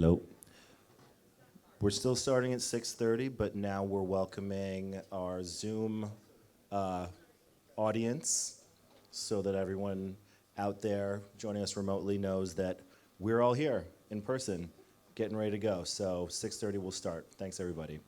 Hello. We're still starting at 6:30, but now we're welcoming our Zoom audience so that everyone out there joining us remotely knows that we're all here in person, getting ready to go. So 6:30 will start. Thanks, everybody.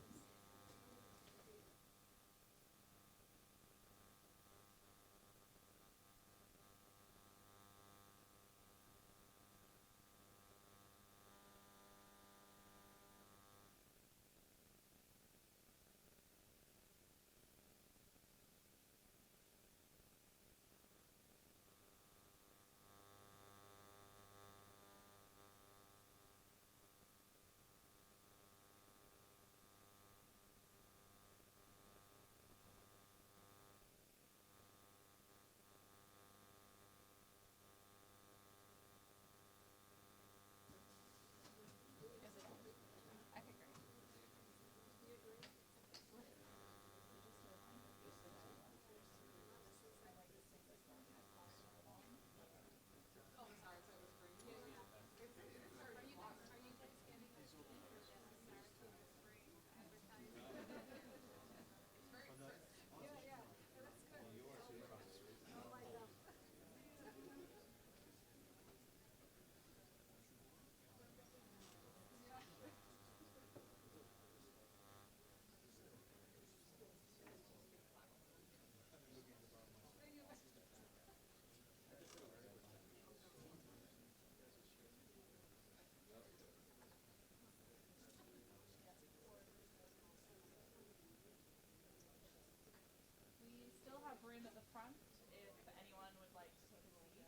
We still have room at the front if anyone would like to take a seat.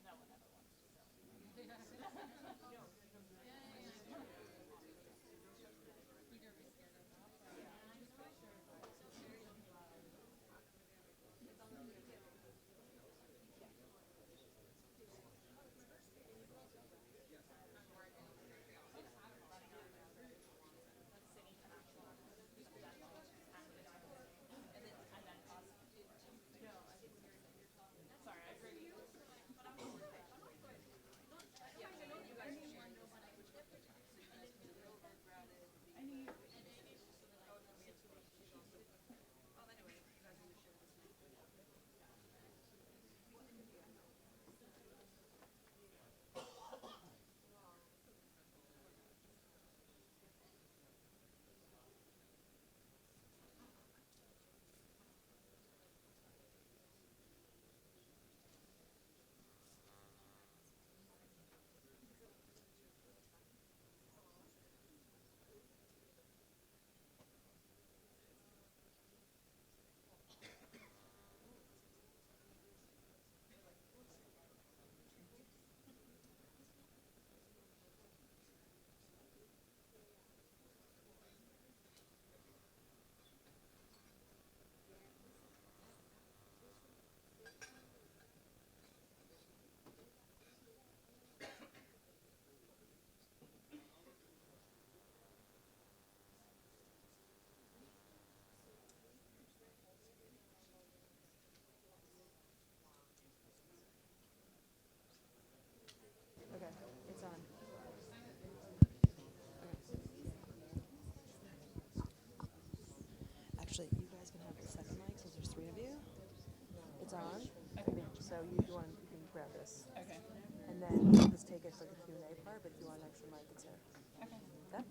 No one ever wants to sit. Sorry, I agree. Okay, it's on. Actually, you guys can have the second mic since there's three of you. It's on. Okay. So you can grab this, Okay. and then we'll just take it for the Q&A part. But if you want an extra mic, it's here. Okay. Okay.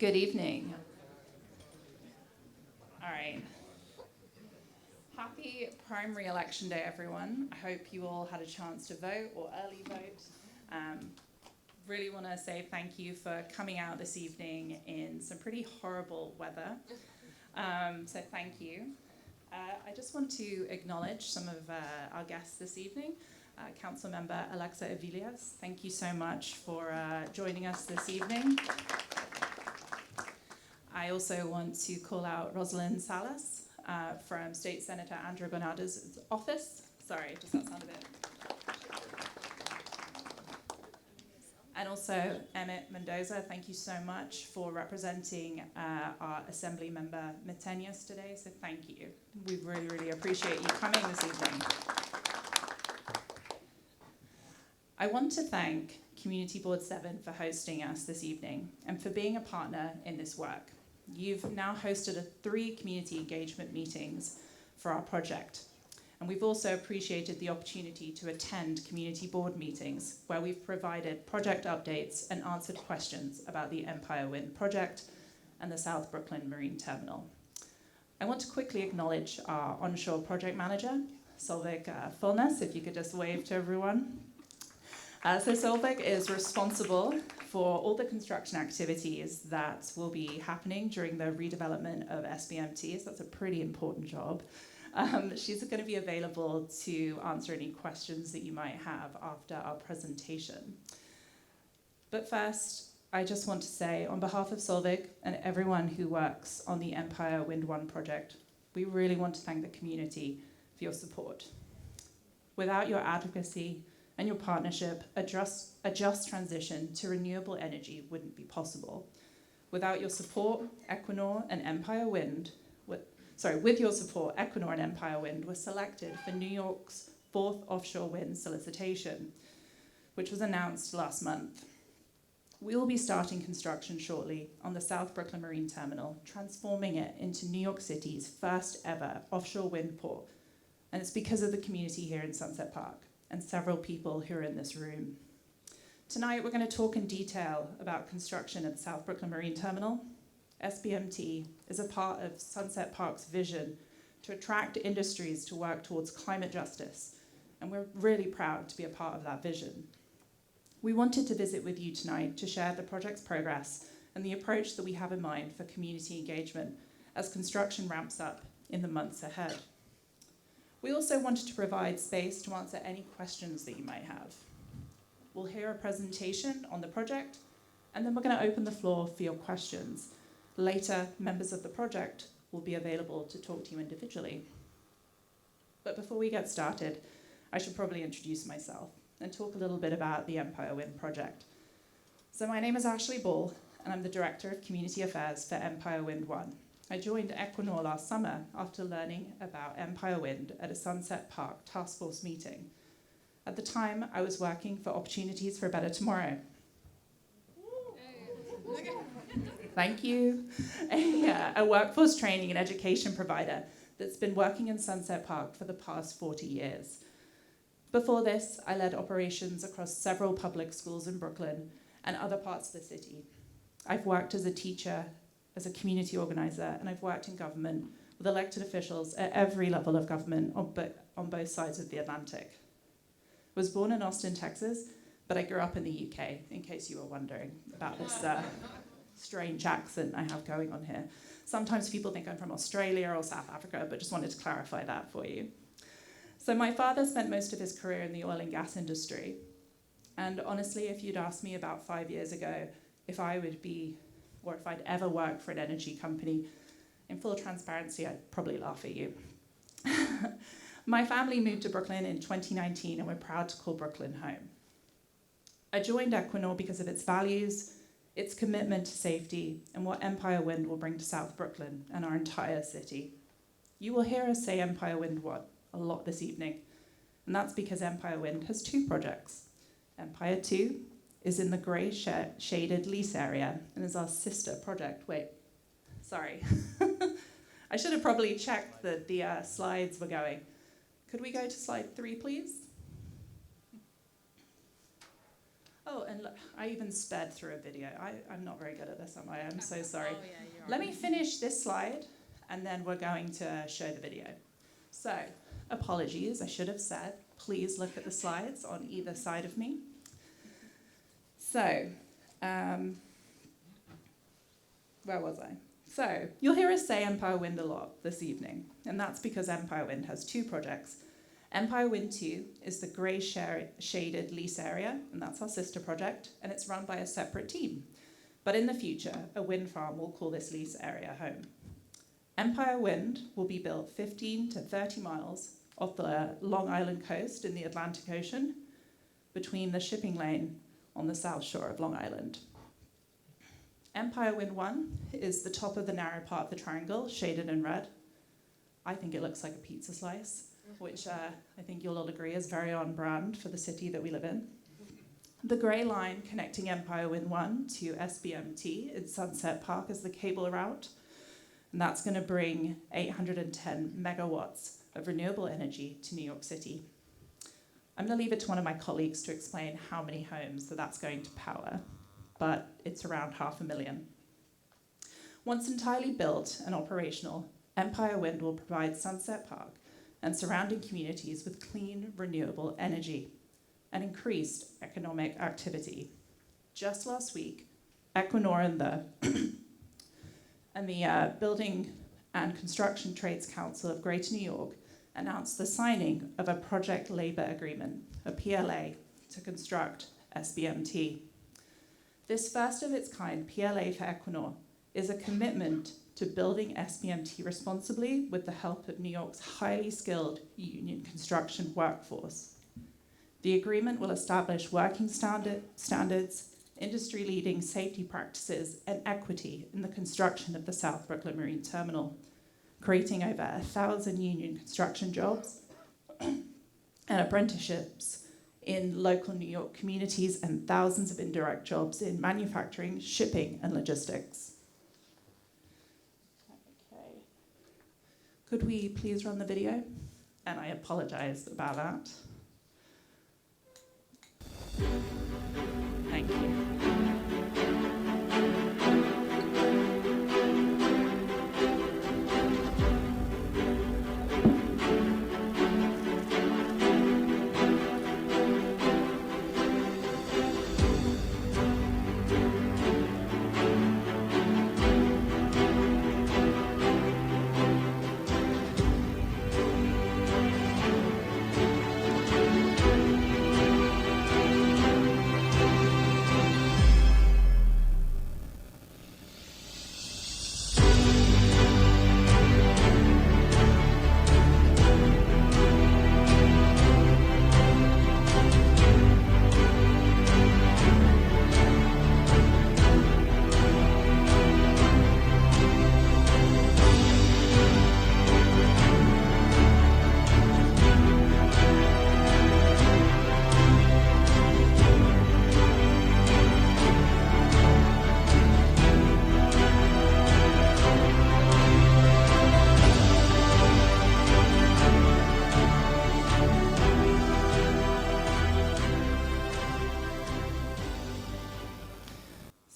Good evening. All right. Happy primary election day, everyone. I hope you all had a chance to vote or early vote. Really want to say thank you for coming out this evening in some pretty horrible weather. So thank you. I just want to acknowledge some of our guests this evening. Councilmember Alexa Avilés, thank you so much for joining us this evening. I also want to call out Rosalind Salas from State Senator Andrew Bernardo's office. Sorry, does that sound a bit? And also Emmett Mendoza, thank you so much for representing our Assembly member Metenius today, so thank you. We really, really appreciate you coming this evening. I want to thank Community Board 7 for hosting us this evening and for being a partner in this work. You've now hosted 3 community engagement meetings for our project. And we've also appreciated the opportunity to attend community board meetings where we've provided project updates and answered questions about the Empire Wind project and the South Brooklyn Marine Terminal. I want to quickly acknowledge our onshore project manager, Solveig Fulnes, if you could just wave to everyone. So Solveig is responsible for all the construction activities that will be happening during the redevelopment of SBMT, so that's a pretty important job. She's going to be available to answer any questions that you might have after our presentation. But first, I just want to say, on behalf of Solveig and everyone who works on the Empire Wind 1 project, we really want to thank the community for your support. Without your advocacy and your partnership, a just transition to renewable energy wouldn't be possible. Without your support, Equinor and Empire Wind with your support, Equinor and Empire Wind were selected for New York's 4th offshore wind solicitation, which was announced last month. We will be starting construction shortly on the South Brooklyn Marine Terminal, transforming it into New York City's first ever offshore wind port. And it's because of the community here in Sunset Park and several people who are in this room. Tonight, we're going to talk in detail about construction at the South Brooklyn Marine Terminal. SBMT is a part of Sunset Park's vision to attract industries to work towards climate justice, and we're really proud to be a part of that vision. We wanted to visit with you tonight to share the project's progress and the approach that we have in mind for community engagement as construction ramps up in the months ahead. We also wanted to provide space to answer any questions that you might have. We'll hear a presentation on the project, and then we're going to open the floor for your questions. Later, members of the project will be available to talk to you individually. But before we get started, I should probably introduce myself and talk a little bit about the Empire Wind project. So my name is Ashley Ball, and I'm the Director of Community Affairs for Empire Wind 1. I joined Equinor last summer after learning about Empire Wind at a Sunset Park task force meeting. At the time, I was working for Opportunities for a Better Tomorrow. Thank you. A workforce training and education provider that's been working in Sunset Park for the past 40 years. Before this, I led operations across several public schools in Brooklyn and other parts of the city. I've worked as a teacher, as a community organizer, and I've worked in government with elected officials at every level of government on both sides of the Atlantic. I was born in Austin, Texas, but I grew up in the UK, in case you were wondering about this strange accent I have going on here. Sometimes people think I'm from Australia or South Africa, but just wanted to clarify that for you. So my father spent most of his career in the oil and gas industry. And honestly, if you'd asked me about 5 years ago if I would be, or if I'd ever work for an energy company, in full transparency, I'd probably laugh at you. My family moved to Brooklyn in 2019, and we're proud to call Brooklyn home. I joined Equinor because of its values, its commitment to safety, and what Empire Wind will bring to South Brooklyn and our entire city. You will hear us say Empire Wind 1 a lot this evening, and that's because Empire Wind has 2 projects. Empire 2 is in the grey shaded lease area and is our sister project. Wait, sorry. I should have probably checked that the slides were going. Could we go to slide 3, please? Oh, and look, I even sped through a video. I'm not very good at this, am I? I'm so sorry. Oh, yeah, you are. Let me finish this slide, and then we're going to show the video. So, apologies, I should have said, please look at the slides on either side of me. So, where was I? So, you'll hear us say Empire Wind a lot this evening, and that's because Empire Wind has two projects. Empire Wind 2 is the grey shaded lease area, and that's our sister project, and it's run by a separate team. But in the future, a wind farm will call this lease area home. Empire Wind will be built 15 to 30 miles off the Long Island coast in the Atlantic Ocean, between the shipping lane on the south shore of Long Island. Empire Wind 1 is the top of the narrow part of the triangle, shaded in red. I think it looks like a pizza slice, which I think you'll all agree is very on brand for the city that we live in. The grey line connecting Empire Wind 1 to SBMT in Sunset Park is the cable route, and that's going to bring 810 megawatts of renewable energy to New York City. I'm going to leave it to one of my colleagues to explain how many homes that's going to power, but it's around 500,000. Once entirely built and operational, Empire Wind will provide Sunset Park and surrounding communities with clean, renewable energy and increased economic activity. Just last week, Equinor and the Building and Construction Trades Council of Greater New York announced the signing of a project labor agreement, a PLA, to construct SBMT. This first of its kind PLA for Equinor is a commitment to building SBMT responsibly with the help of New York's highly skilled union construction workforce. The agreement will establish working standards, industry-leading safety practices, and equity in the construction of the South Brooklyn Marine Terminal, creating over 1,000 union construction jobs and apprenticeships in local New York communities and thousands of indirect jobs in manufacturing, shipping, and logistics. Okay. Could we please run the video? And I apologize about that. Thank you.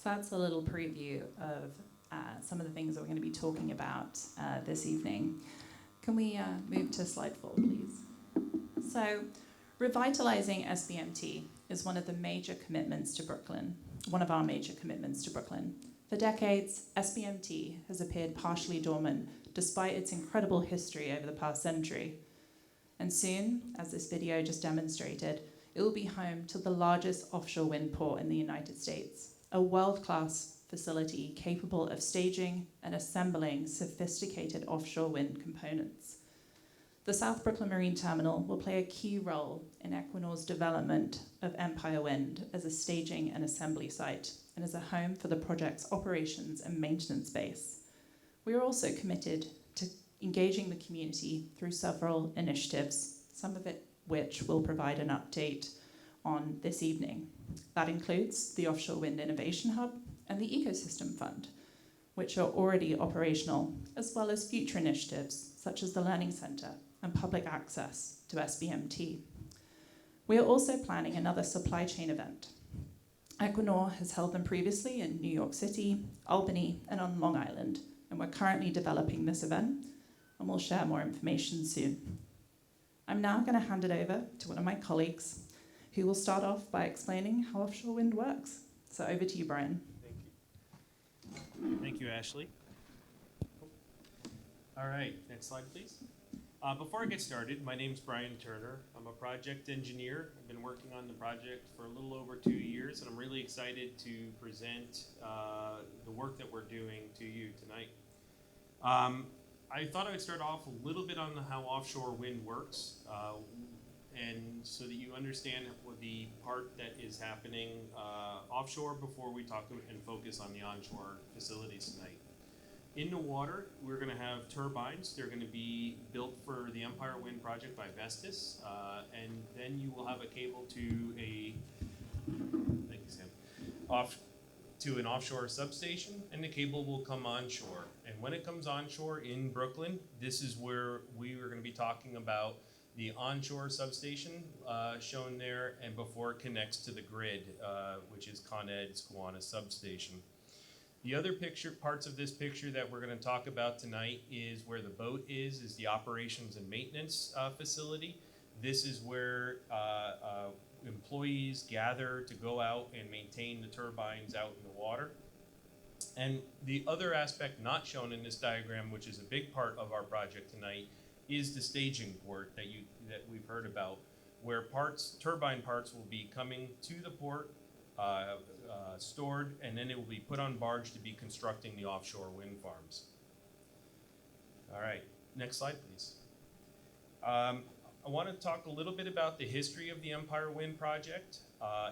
That's a little preview of some of the things that we're going to be talking about this evening. Can we move to slide 4, please? So, revitalizing SBMT is one of the major commitments to Brooklyn, one of our major commitments to Brooklyn. For decades, SBMT has appeared partially dormant despite its incredible history over the past century. And soon, as this video just demonstrated, it will be home to the largest offshore wind port in the United States, a world-class facility capable of staging and assembling sophisticated offshore wind components. The South Brooklyn Marine Terminal will play a key role in Equinor's development of Empire Wind as a staging and assembly site and as a home for the project's operations and maintenance base. We are also committed to engaging the community through several initiatives, some of it which we'll provide an update on this evening. That includes the Offshore Wind Innovation Hub and the Ecosystem Fund, which are already operational, as well as future initiatives such as the Learning Center and public access to SBMT. We are also planning another supply chain event, Equinor has held them previously in New York City, Albany, and on Long Island, and we're currently developing this event, and we'll share more information soon. I'm now going to hand it over to one of my colleagues, who will start off by explaining how offshore wind works. So over to you, Brian. Thank you. Thank you, Ashley. All right, next slide, please. Before I get started, my name's Brian Turner. I'm a project engineer. I've been working on the project for a little over 2 years, and I'm really excited to present the work that we're doing to you tonight. I thought I would start off a little bit on how offshore wind works, and so that you understand what the part that is happening offshore before we talk and focus on the onshore facilities tonight. In the water, we're going to have turbines. They're going to be built for the Empire Wind Project by Vestas, and then you will have a cable to thank you, Sam, to an offshore substation, and the cable will come onshore. And when it comes onshore in Brooklyn, this is where we are going to be talking about the onshore substation shown there, and before it connects to the grid, which is Con Ed's Gowanus substation. The other parts of this picture that we're going to talk about tonight is where the boat is the operations and maintenance facility. This is where employees gather to go out and maintain the turbines out in the water. And the other aspect not shown in this diagram, which is a big part of our project tonight, is the staging port that we've heard about, where turbine parts will be coming to the port, stored, and then it will be put on barge to be constructing the offshore wind farms. All right, next slide, please. I want to talk a little bit about the history of the Empire Wind Project.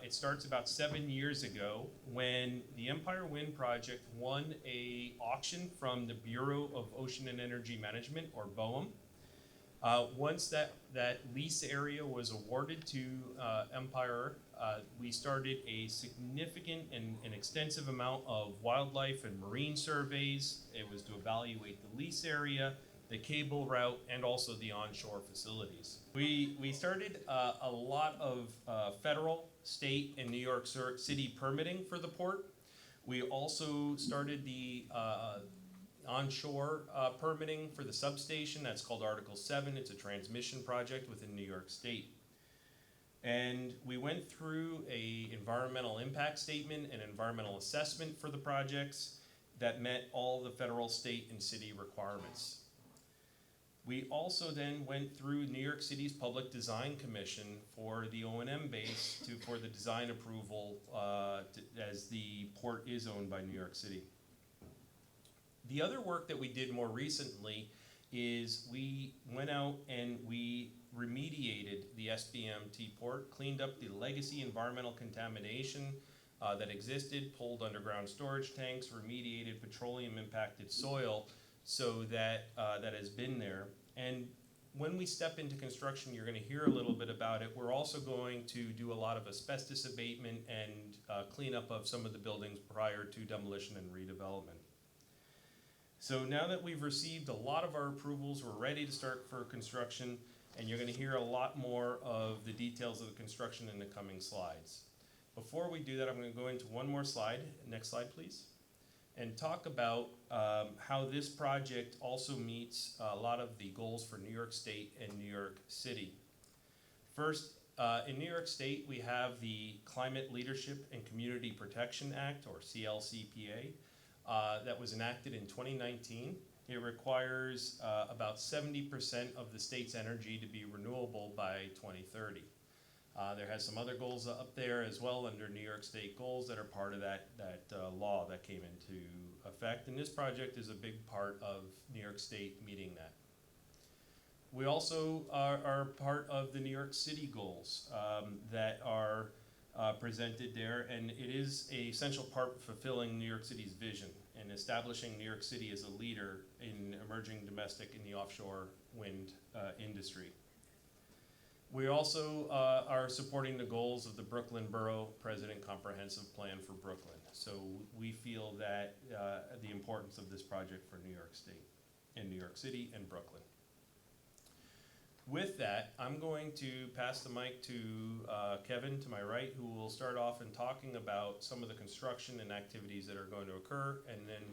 It starts about 7 years ago when the Empire Wind Project won an auction from the Bureau of Ocean and Energy Management, or BOEM. Once that lease area was awarded to Empire, we started a significant and extensive amount of wildlife and marine surveys. It was to evaluate the lease area, the cable route, and also the onshore facilities. We started a lot of federal, state, and New York City permitting for the port. We also started the onshore permitting for the substation. That's called Article 7. It's a transmission project within New York State. And we went through an environmental impact statement and environmental assessment for the projects that met all the federal, state, and city requirements. We also then went through New York City's Public Design Commission for the O&M base for the design approval as the port is owned by New York City. The other work that we did more recently is we went out and we remediated the SBMT port, cleaned up the legacy environmental contamination that existed, pulled underground storage tanks, remediated petroleum impacted soil so that has been there. And when we step into construction, you're going to hear a little bit about it. We're also going to do a lot of asbestos abatement and cleanup of some of the buildings prior to demolition and redevelopment. So now that we've received a lot of our approvals, we're ready to start for construction, and you're going to hear a lot more of the details of the construction in the coming slides. Before we do that, I'm going to go into one more slide. Next slide, please. And talk about how this project also meets a lot of the goals for New York State and New York City. First, in New York State, we have the Climate Leadership and Community Protection Act, or CLCPA. That was enacted in 2019. It requires about 70% of the state's energy to be renewable by 2030. There has some other goals up there as well under New York State goals that are part of that law that came into effect. And this project is a big part of New York State meeting that. We also are part of the New York City goals that are presented there, and it is an essential part of fulfilling New York City's vision and establishing New York City as a leader in emerging domestic in the offshore wind industry. We also are supporting the goals of the Brooklyn Borough President Comprehensive Plan for Brooklyn. So we feel that the importance of this project for New York State and New York City and Brooklyn. With that, I'm going to pass the mic to Kevin to my right, who will start off in talking about some of the construction and activities that are going to occur, and then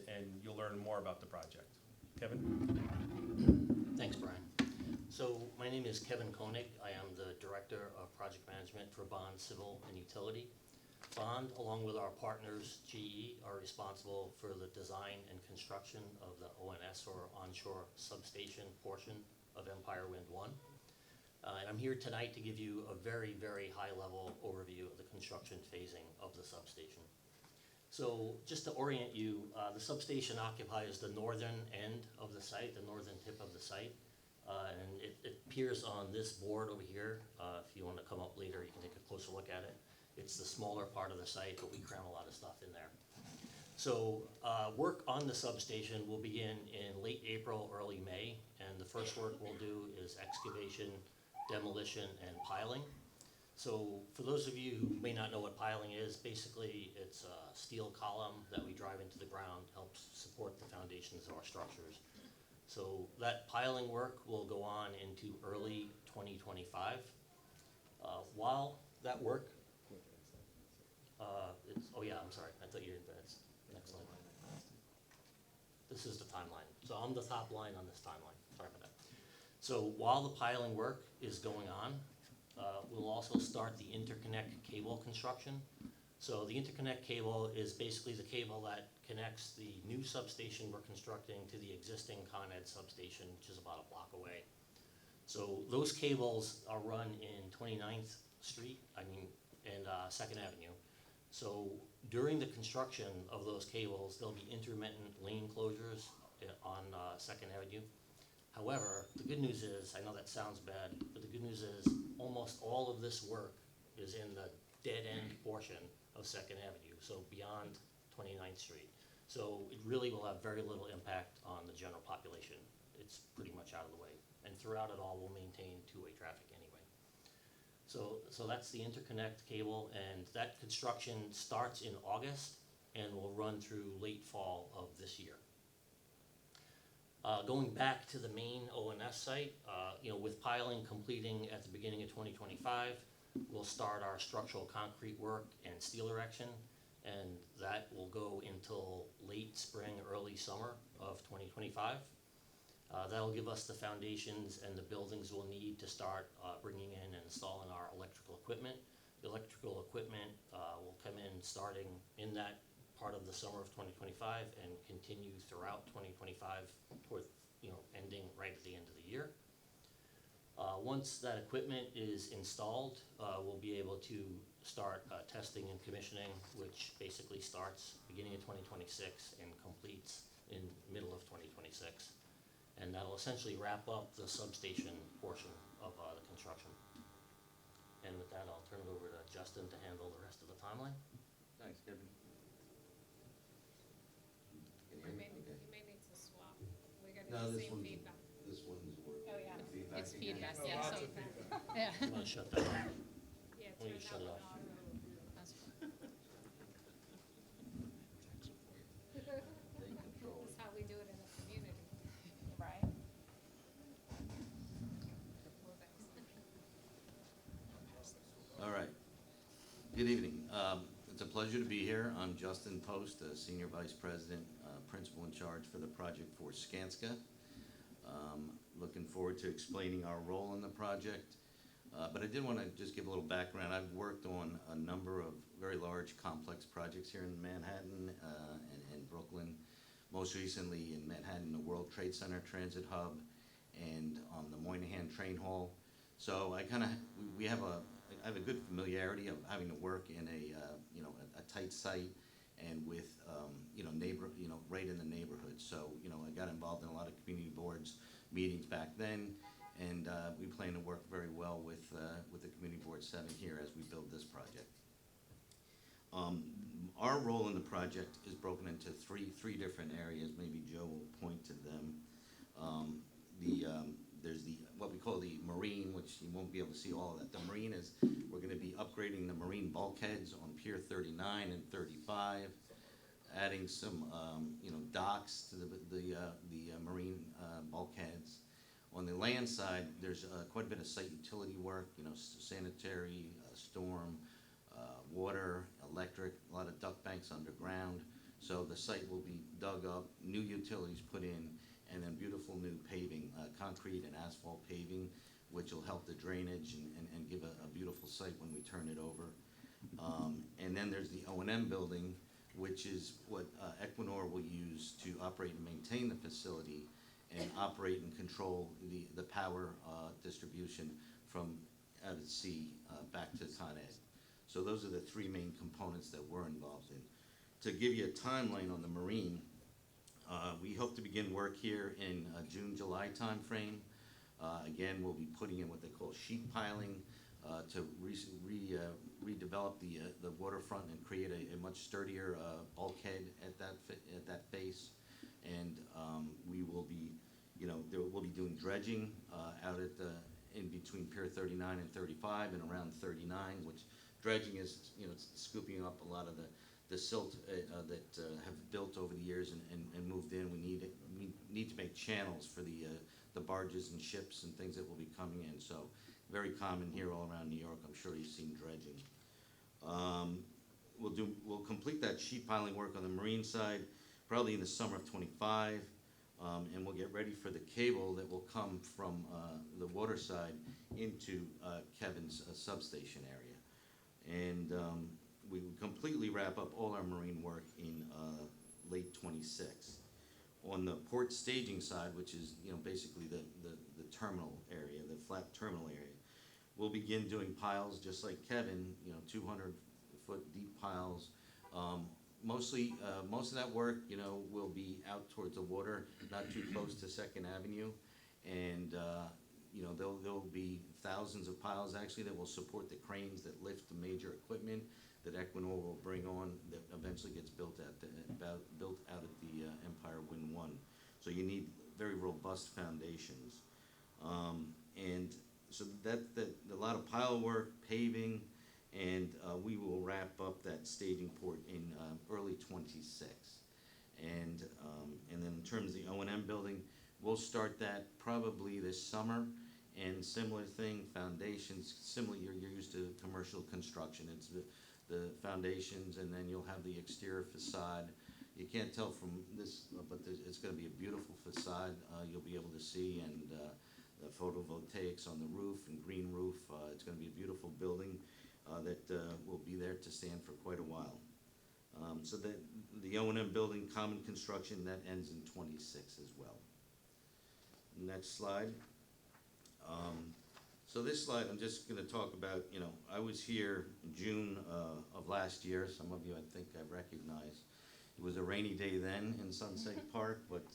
and you'll learn more about the project. Kevin? Thanks, Brian. So my name is Kevin Koenig. I am the Director of Project Management for Bond Civil and Utility. Bond, along with our partners, GE, are responsible for the design and construction of the ONS, or onshore substation portion of Empire Wind 1. And I'm here tonight to give you a very, very high-level overview of the construction phasing of the substation. So just to orient you, the substation occupies the northern end of the site, the northern tip of the site. And it appears on this board over here. If you want to come up later, you can take a closer look at it. It's the smaller part of the site, but we cram a lot of stuff in there. So work on the substation will begin in late April, early May, and the first work we'll do is excavation, demolition, and piling. So for those of you who may not know what piling is, basically it's a steel column that we drive into the ground, helps support the foundations of our structures. So that piling work will go on into early 2025. While that work, oh yeah, I'm sorry, I thought you were advanced. Next line. This is the timeline. So I'm the top line on this timeline, sorry about that. So while the piling work is going on, we'll also start the interconnect cable construction. So the interconnect cable is basically the cable that connects the new substation we're constructing to the existing Con Ed substation, which is about a block away. So those cables are run in 29th Street, and 2nd Avenue. So during the construction of those cables, there'll be intermittent lane closures on 2nd Avenue. However, the good news is, I know that sounds bad, but the good news is almost all of this work is in the dead end portion of 2nd Avenue, so beyond 29th Street. So it really will have very little impact on the general population. It's pretty much out of the way. And throughout it all, we'll maintain two-way traffic anyway. So that's the interconnect cable, and that construction starts in August and will run through late fall of this year. Going back to the main ONS site, with piling completing at the beginning of 2025, we'll start our structural concrete work and steel erection, and that will go until late spring, early summer of 2025. That'll give us the foundations and the buildings we'll need to start bringing in and installing our electrical equipment. The electrical equipment will come in starting in that part of the summer of 2025 and continue throughout 2025 toward, ending right at the end of the year. Once that equipment is installed, we'll be able to start testing and commissioning, which basically starts beginning of 2026 and completes in middle of 2026. And that'll essentially wrap up the substation portion of the construction. And with that, I'll turn it over to Justin to handle the rest of the timeline. Thanks, Kevin. Can you hear me? Okay. You may need to swap. We're getting No, the this same one's, feedback. this one's working. Oh, yeah. Feedback It's again? feedback, yeah, so. Yeah. You wanna shut that off? Yeah, Why don't you turn shut it that off? one on. That's fine. Take control. That's how we do it in the community. Right. Well, thanks. All right. Good evening. It's a pleasure to be here. I'm Justin Post, Senior Vice President, Principal in charge for the project for Skanska. Looking forward to explaining our role in the project. But I did want to just give a little background. I've worked on a number of very large, complex projects here in Manhattan and Brooklyn. Most recently in Manhattan, the World Trade Center Transit Hub, and on the Moynihan Train Hall. So I have a good familiarity of having to work in a tight site and with right in the neighborhood. So I got involved in a lot of community boards meetings back then, and we plan to work very well with the Community Board 7 here as we build this project. Our role in the project is broken into three different areas. Maybe Joe will point to them. There's what we call the marine, which you won't be able to see all of that. The marine is, we're going to be upgrading the marine bulkheads on Pier 39 and 35, adding some docks to the marine bulkheads. On the land side, there's quite a bit of site utility work, sanitary, storm, water, electric, a lot of duct banks underground. So the site will be dug up, new utilities put in, and then beautiful new paving, concrete and asphalt paving, which will help the drainage and give a beautiful site when we turn it over. And then there's the O&M building, which is what Equinor will use to operate and maintain the facility and operate and control the power distribution from out at sea back to Con Ed. So those are the three main components that we're involved in. To give you a timeline on the marine, we hope to begin work here in June, July timeframe. Again, we'll be putting in what they call sheet piling to redevelop the waterfront and create a much sturdier bulkhead at that base. And we will be, we'll be doing dredging out at in between Pier 39 and 35 and around 39, which dredging is, scooping up a lot of the silt that have built over the years and moved in. We need to make channels for the barges and ships and things that will be coming in. So very common here all around New York. I'm sure you've seen dredging. We'll complete that sheet piling work on the marine side probably in the summer of '25, and we'll get ready for the cable that will come from the water side into Kevin's substation area. And we will completely wrap up all our marine work in late '26. On the port staging side, which is basically the terminal area, the flat terminal area, we'll begin doing piles just like Kevin, 200-foot deep piles. Most of that work, will be out towards the water, not too close to 2nd Avenue, and there'll be thousands of piles actually that will support the cranes that lift the major equipment that Equinor will bring on that eventually gets built out at the Empire Wind 1. So you need very robust foundations. And so that a lot of pile work, paving, and we will wrap up that staging port in early '26. And then in terms of the O&M building, we'll start that probably this summer. And similar thing, foundations, similar, you're used to commercial construction. It's the foundations, and then you'll have the exterior facade. You can't tell from this, but it's going to be a beautiful facade you'll be able to see, and the photovoltaics on the roof and green roof. It's going to be a beautiful building that will be there to stand for quite a while. So the O&M building, common construction, that ends in '26 as well. Next slide. So this slide, I'm just going to talk about, I was here in June of last year. Some of you, I think, I recognize. It was a rainy day then in Sunset Park, but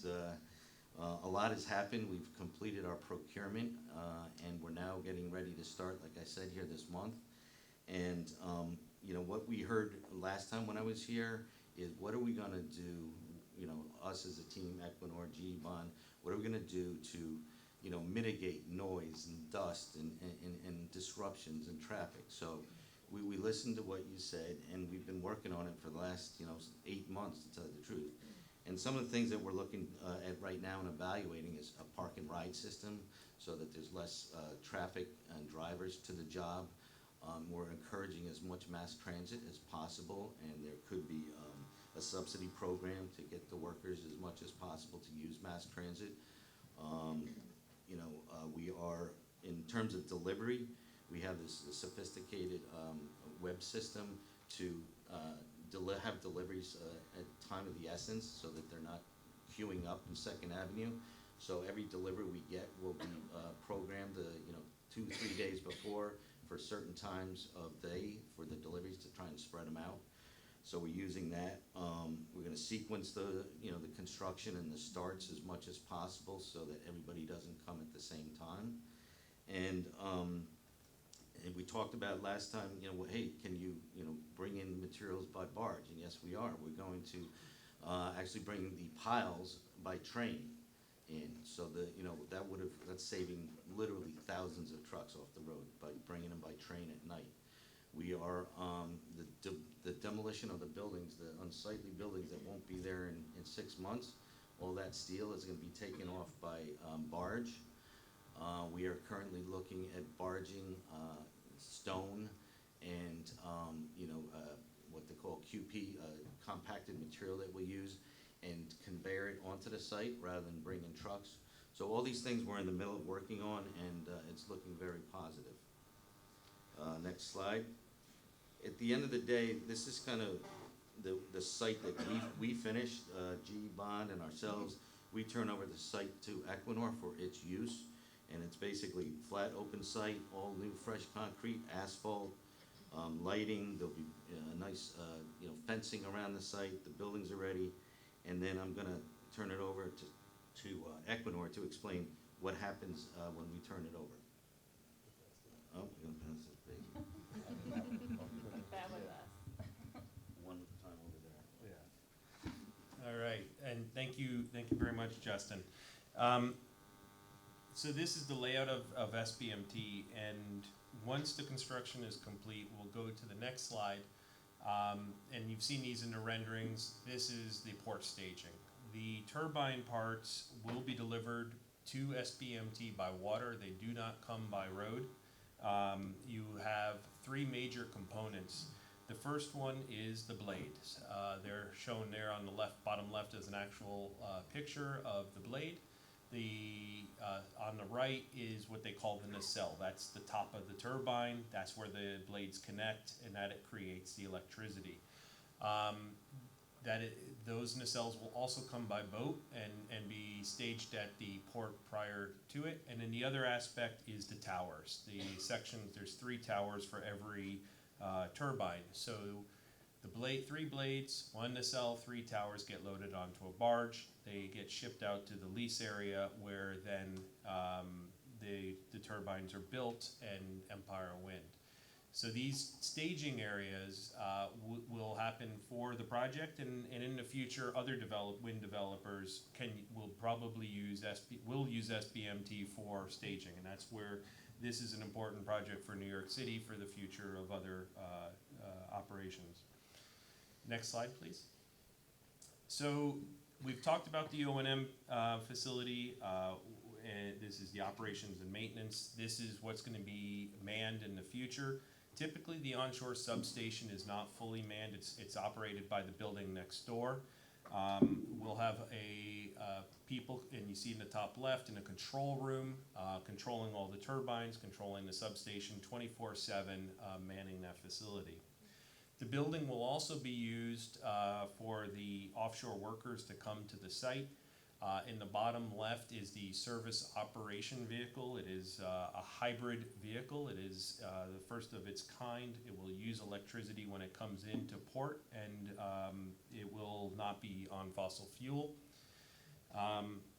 a lot has happened. We've completed our procurement, and we're now getting ready to start, like I said, here this month. And, what we heard last time when I was here is what are we going to do, us as a team, Equinor, GE Bond, what are we going to do to mitigate noise and dust and disruptions in traffic. So we listened to what you said, and we've been working on it for the last 8 months, to tell you the truth. And some of the things that we're looking at right now and evaluating is a park and ride system so that there's less traffic and drivers to the job. We're encouraging as much mass transit as possible, and there could be a subsidy program to get the workers as much as possible to use mass transit. We are, in terms of delivery, we have this sophisticated web system to have deliveries at time of the essence so that they're not queuing up in 2nd Avenue. So every delivery we get will be programmed 2-3 days before for certain times of day for the deliveries to try and spread them out. So we're using that. We're going to sequence the construction and the starts as much as possible so that everybody doesn't come at the same time. And we talked about last time, hey, can you bring in materials by barge? And yes, we are. We're going to actually bring the piles by train in. So that's saving literally thousands of trucks off the road by bringing them by train at night. We are, the demolition of the buildings, the unsightly buildings that won't be there in 6 months, all that steel is going to be taken off by barge. We are currently looking at barging stone and, what they call QP, compacted material that we use, and conveyor it onto the site rather than bringing trucks. So all these things we're in the middle of working on, and it's looking very positive. Next slide. At the end of the day, this is kind of the site that we finished, GE Bond and ourselves. We turn over the site to Equinor for its use, and it's basically flat, open site, all new, fresh concrete, asphalt, lighting. There'll be nice, fencing around the site. The buildings are ready, and then I'm gonna turn it over to Equinor to explain what happens when we turn it over. Oh, we're gonna pass this page. One time over there. All right, and thank you very much, Justin. So this is the layout of SBMT, and once the construction is complete, we'll go to the next slide. And you've seen these in the renderings. This is the port staging. The turbine parts will be delivered to SBMT by water. They do not come by road. You have three major components. The first one is the blades. They're shown there on the left, bottom left, as an actual picture of the blade. On the right is what they call the nacelle. That's the top of the turbine. That's where the blades connect, and that it creates the electricity. Those nacelles will also come by boat and be staged at the port prior to it. And then the other aspect is the towers. The sections, there's 3 towers for every turbine. So the three blades, 1 nacelle, 3 towers get loaded onto a barge. They get shipped out to the lease area where then the turbines are built and Empire Wind. So these staging areas will happen for the project, and in the future, other wind developers will probably use SBMT for staging, and that's where this is an important project for New York City for the future of other operations. Next slide, please. So we've talked about the O&M facility. And this is the operations and maintenance. This is what's going to be manned in the future. Typically, the onshore substation is not fully manned. It's operated by the building next door. We'll have people, and you see in the top left, in a control room, controlling all the turbines, controlling the substation 24/7, manning that facility. The building will also be used for the offshore workers to come to the site. In the bottom left is the service operation vehicle. It is a hybrid vehicle. It is the first of its kind. It will use electricity when it comes into port, and it will not be on fossil fuel.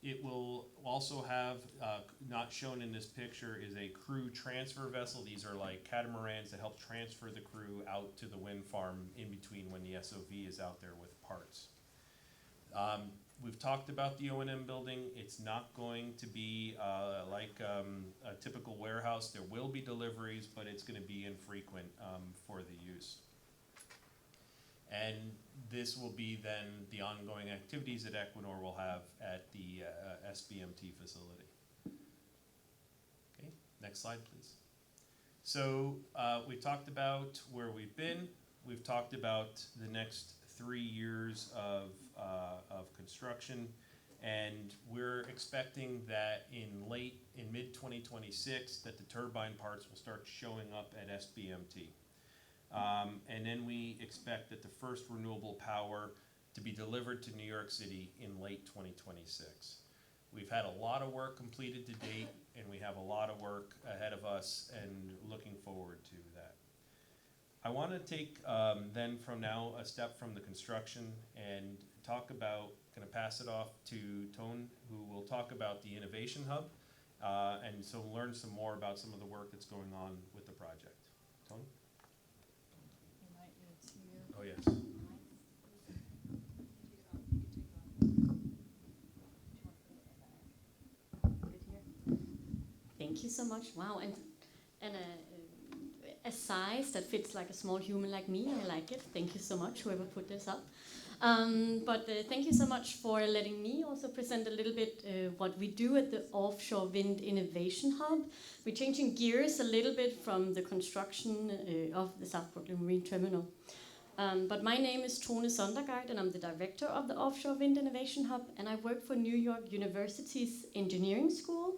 It will also have, not shown in this picture, is a crew transfer vessel. These are like catamarans that help transfer the crew out to the wind farm in between when the SOV is out there with parts. We've talked about the O&M building. It's not going to be like a typical warehouse. There will be deliveries, but it's going to be infrequent for the use. And this will be then the ongoing activities that Equinor will have at the SBMT facility. Okay, next slide, please. So we talked about where we've been. We've talked about the next 3 years of construction, and we're expecting that in mid 2026 that the turbine parts will start showing up at SBMT. And then we expect that the first renewable power to be delivered to New York City in late 2026. We've had a lot of work completed to date, and we have a lot of work ahead of us, and looking forward to that. I want to take then from now a step from the construction and talk about, going to pass it off to Tone, who will talk about the Innovation Hub, and so learn some more about some of the work that's going on with the project. Tone? Oh, yes. Thank you so much. Wow, and size that fits like a small human like me. I like it. Thank you so much, whoever put this up. Thank you so much for letting me also present a little bit what we do at the Offshore Wind Innovation Hub. We're changing gears a little bit from the construction of the South Brooklyn Marine Terminal. But my name is Tone Sondergaard, and I'm the director of the Offshore Wind Innovation Hub, and I work for New York University's Engineering School,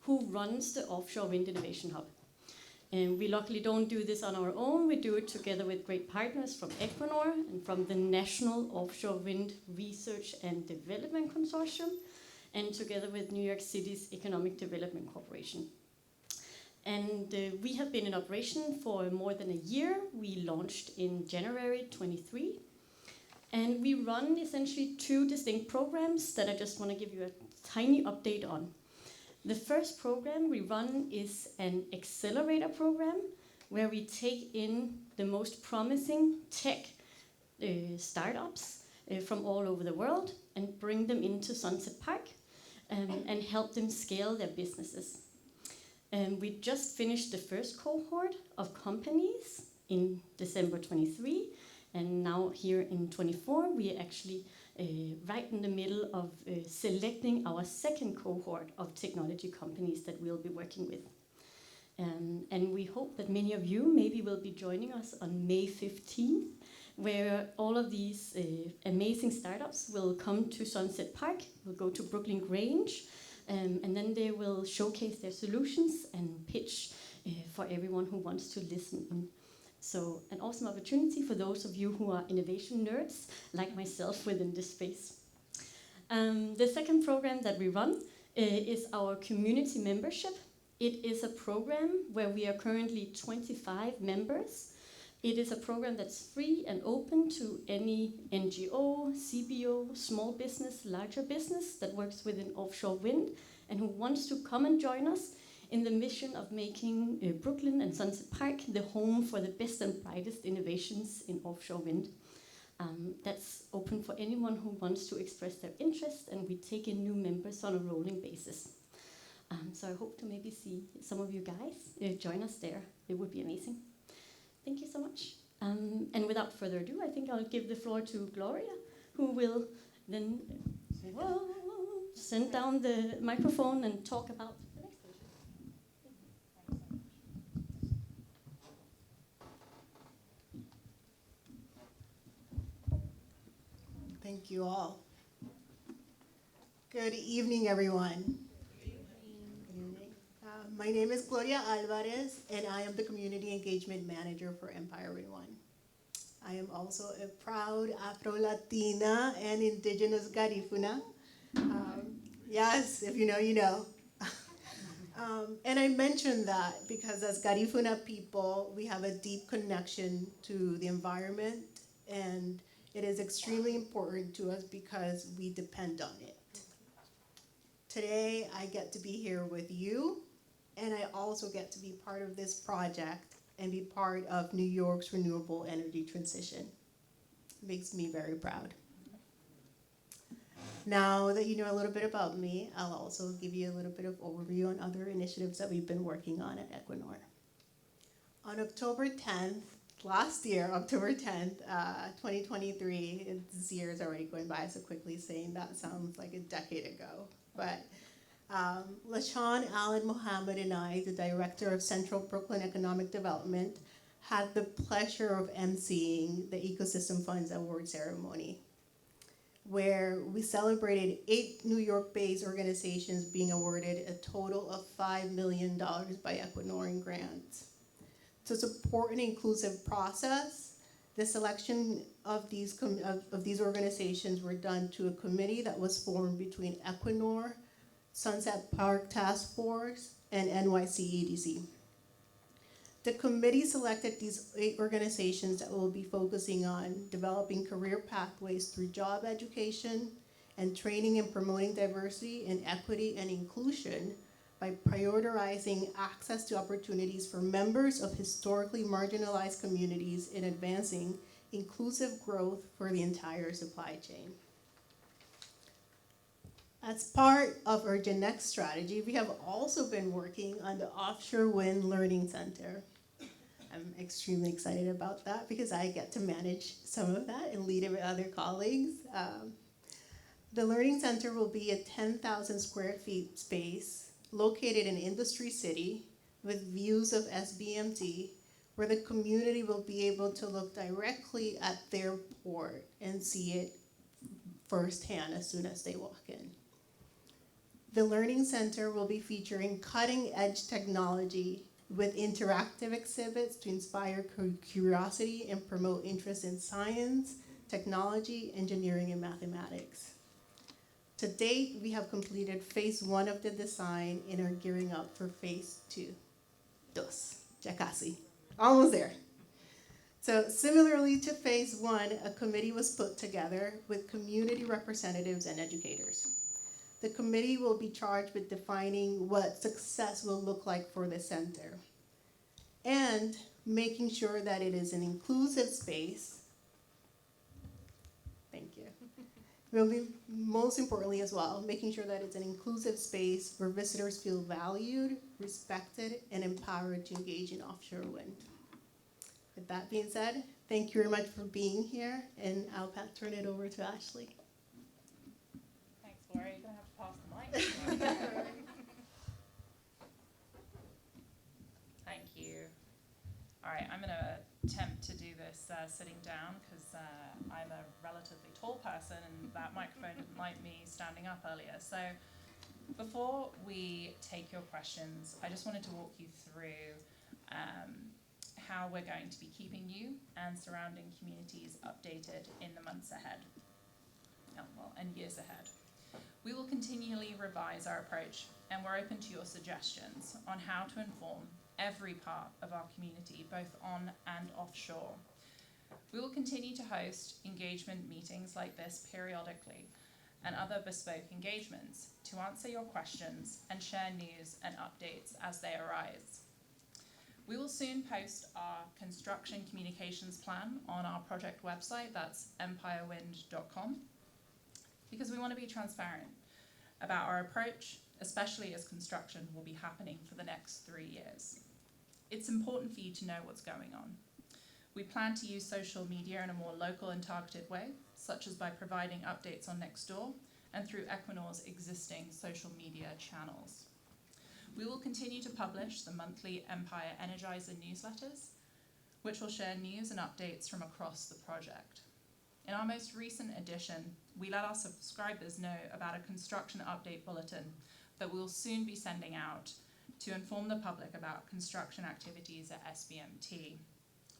who runs the Offshore Wind Innovation Hub. And we luckily don't do this on our own. We do it together with great partners from Equinor and from the National Offshore Wind Research and Development Consortium, and together with New York City's Economic Development Corporation. And we have been in operation for more than a year. We launched in January 23. And we run essentially 2 distinct programs that I just want to give you a tiny update on. The first program we run is an accelerator program where we take in the most promising tech startups from all over the world and bring them into Sunset Park and help them scale their businesses. We just finished the first cohort of companies in December 23, and now here in 24, we are actually right in the middle of selecting our second cohort of technology companies that we'll be working with. And we hope that many of you maybe will be joining us on May 15th, where all of these amazing startups will come to Sunset Park, will go to Brooklyn Grange, and then they will showcase their solutions and pitch for everyone who wants to listen in. So an awesome opportunity for those of you who are innovation nerds, like myself within this space. The second program that we run is our community membership. It is a program where we are currently 25 members. It is a program that's free and open to any NGO, CBO, small business, larger business that works within offshore wind and who wants to come and join us in the mission of making Brooklyn and Sunset Park the home for the best and brightest innovations in offshore wind. That's open for anyone who wants to express their interest, and we take in new members on a rolling basis. So I hope to maybe see some of you guys join us there. It would be amazing. Thank you so much. And without further ado, I think I'll give the floor to Gloria, who will then send down the microphone and talk about the next station. Thank you all. Good evening, everyone. Good evening. My name is Gloria Alvarez, and I am the Community Engagement Manager for Empire Wind 1. I am also a proud Afro-Latina and Indigenous Garifuna. Yes, if you know, you know. And I mention that because as Garifuna people, we have a deep connection to the environment, and it is extremely important to us because we depend on it. Today, I get to be here with you, and I also get to be part of this project and be part of New York's renewable energy transition. It makes me very proud. Now that you know a little bit about me, I'll also give you a little bit of overview on other initiatives that we've been working on at Equinor. On October 10th, last year, October 10th, 2023, this year is already going by so quickly, saying that sounds like a decade ago. But LaShawn Allen Mohammed and I, the director of Central Brooklyn Economic Development, had the pleasure of emceeing the Ecosystem Funds Award ceremony, where we celebrated 8 New York-based organizations being awarded a total of $5 million by Equinor in grants. To support an inclusive process, the selection of these organizations were done to a committee that was formed between Equinor, Sunset Park Task Force, and NYCEDC. The committee selected these 8 organizations that will be focusing on developing career pathways through job education and training and promoting diversity and equity and inclusion by prioritizing access to opportunities for members of historically marginalized communities in advancing inclusive growth for the entire supply chain. As part of our Gen Next strategy, we have also been working on the Offshore Wind Learning Center. I'm extremely excited about that because I get to manage some of that and lead it with other colleagues. The Learning Center will be a 10,000 square feet space located in Industry City with views of SBMT, where the community will be able to look directly at their port and see it firsthand as soon as they walk in. The Learning Center will be featuring cutting-edge technology with interactive exhibits to inspire curiosity and promote interest in science, technology, engineering, and mathematics. To date, we have completed phase 1 of the design and are gearing up for phase 2. Ya casi. Almost there. So similarly to phase 1, a committee was put together with community representatives and educators. The committee will be charged with defining what success will look like for the center and making sure that it is an inclusive space. Thank you. We'll be, most importantly as well, making sure that it's an inclusive space where visitors feel valued, respected, and empowered to engage in offshore wind. With that being said, thank you very much for being here, and I'll turn it over to Ashley. Thanks, Laura. You're going to have to pass the mic. Thank you. All right, I'm going to attempt to do this sitting down because I'm a relatively tall person and that microphone didn't like me standing up earlier. So before we take your questions, I just wanted to walk you through how we're going to be keeping you and surrounding communities updated in the months ahead, and years ahead. We will continually revise our approach, and we're open to your suggestions on how to inform every part of our community, both on and offshore. We will continue to host engagement meetings like this periodically and other bespoke engagements to answer your questions and share news and updates as they arise. We will soon post our construction communications plan on our project website, that's empirewind.com, because we want to be transparent about our approach, especially as construction will be happening for the next 3 years. It's important for you to know what's going on. We plan to use social media in a more local and targeted way, such as by providing updates on Nextdoor and through Equinor's existing social media channels. We will continue to publish the monthly Empire Energizer newsletters, which will share news and updates from across the project. In our most recent edition, we let our subscribers know about a construction update bulletin that we'll soon be sending out to inform the public about construction activities at SBMT.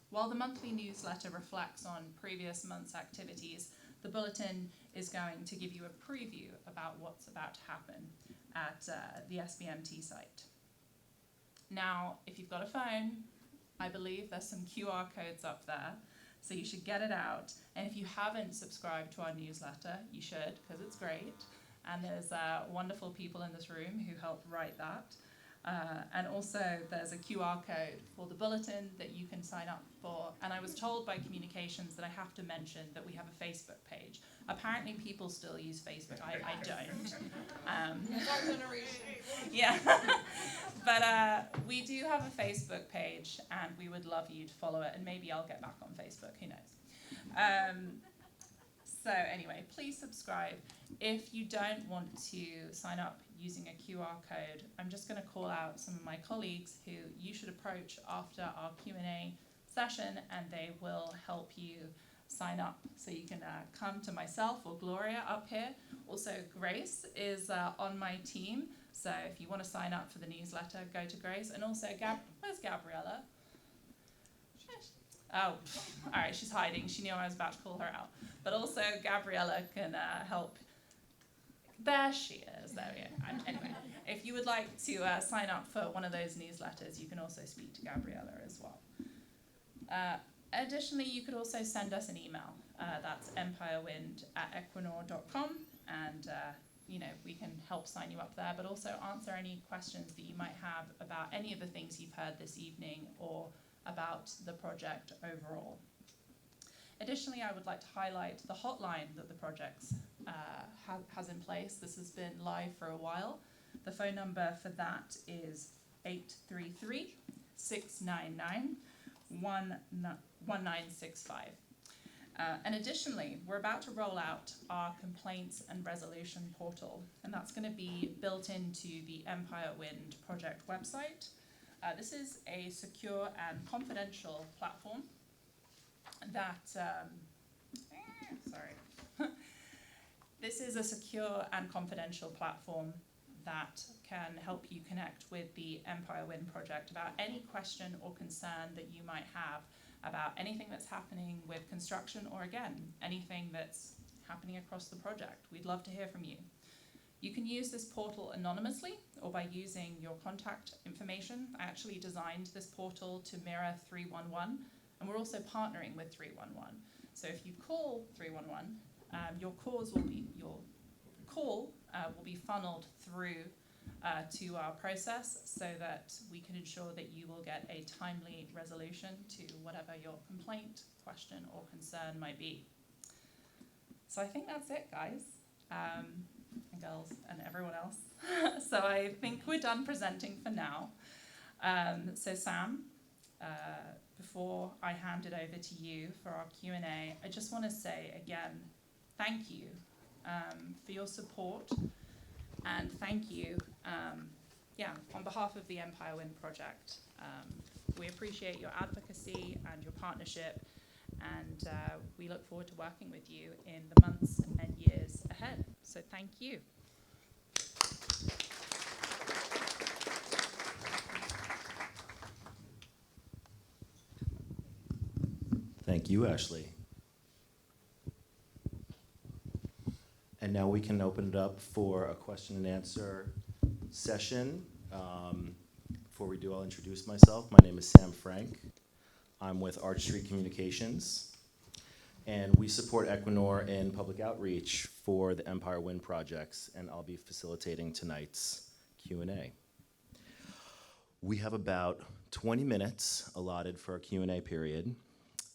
While the monthly newsletter reflects on previous month's activities, the bulletin is going to give you a preview about what's about to happen at the SBMT site. Now, if you've got a phone, I believe there's some QR codes up there, so you should get it out. And if you haven't subscribed to our newsletter, you should, because it's great. And there's wonderful people in this room who helped write that. And also there's a QR code for the bulletin that you can sign up for. And I was told by communications that I have to mention that we have a Facebook page. Apparently people still use Facebook. I don't. Our generation. Yeah. But we do have a Facebook page and we would love you to follow it. And maybe I'll get back on Facebook, who knows. So anyway, please subscribe. If you don't want to sign up using a QR code, I'm just going to call out some of my colleagues who you should approach after our Q&A session, and they will help you sign up. So you can come to myself or Gloria up here. Also, Grace is on my team. So if you want to sign up for the newsletter, go to Grace. And also, where's Gabriella? Oh, all right, she's hiding. She knew I was about to call her out. But also, Gabriella can help. There she is. There we go. Anyway, if you would like to sign up for one of those newsletters, you can also speak to Gabriella as well. Additionally, you could also send us an email. That's empirewind@equinor.com, and we can help sign you up there, but also answer any questions that you might have about any of the things you've heard this evening or about the project overall. Additionally, I would like to highlight the hotline that the project has in place. This has been live for a while. The phone number for that is 833-699-1000. 1965. And additionally, we're about to roll out our complaints and resolution portal, and that's going to be built into the Empire Wind project website. This is a secure and confidential platform that, This is a secure and confidential platform that can help you connect with the Empire Wind project about any question or concern that you might have about anything that's happening with construction, or again, anything that's happening across the project. We'd love to hear from you. You can use this portal anonymously or by using your contact information. I actually designed this portal to mirror 311, and we're also partnering with 311. So if you call 311, your call will be funneled through to our process so that we can ensure that you will get a timely resolution to whatever your complaint, question, or concern might be. So I think that's it, guys, and girls, and everyone else. So I think we're done presenting for now. So Sam, before I hand it over to you for our Q&A, I just want to say again, thank you for your support, and thank you, on behalf of the Empire Wind project. We appreciate your advocacy and your partnership, and we look forward to working with you in the months and years ahead. So thank you. Thank you, Ashley. And now we can open it up for a question and answer session. Before we do, I'll introduce myself. My name is Sam Frank. I'm with Arch Street Communications, and we support Equinor in public outreach for the Empire Wind projects, and I'll be facilitating tonight's Q&A. We have about 20 minutes allotted for our Q&A period,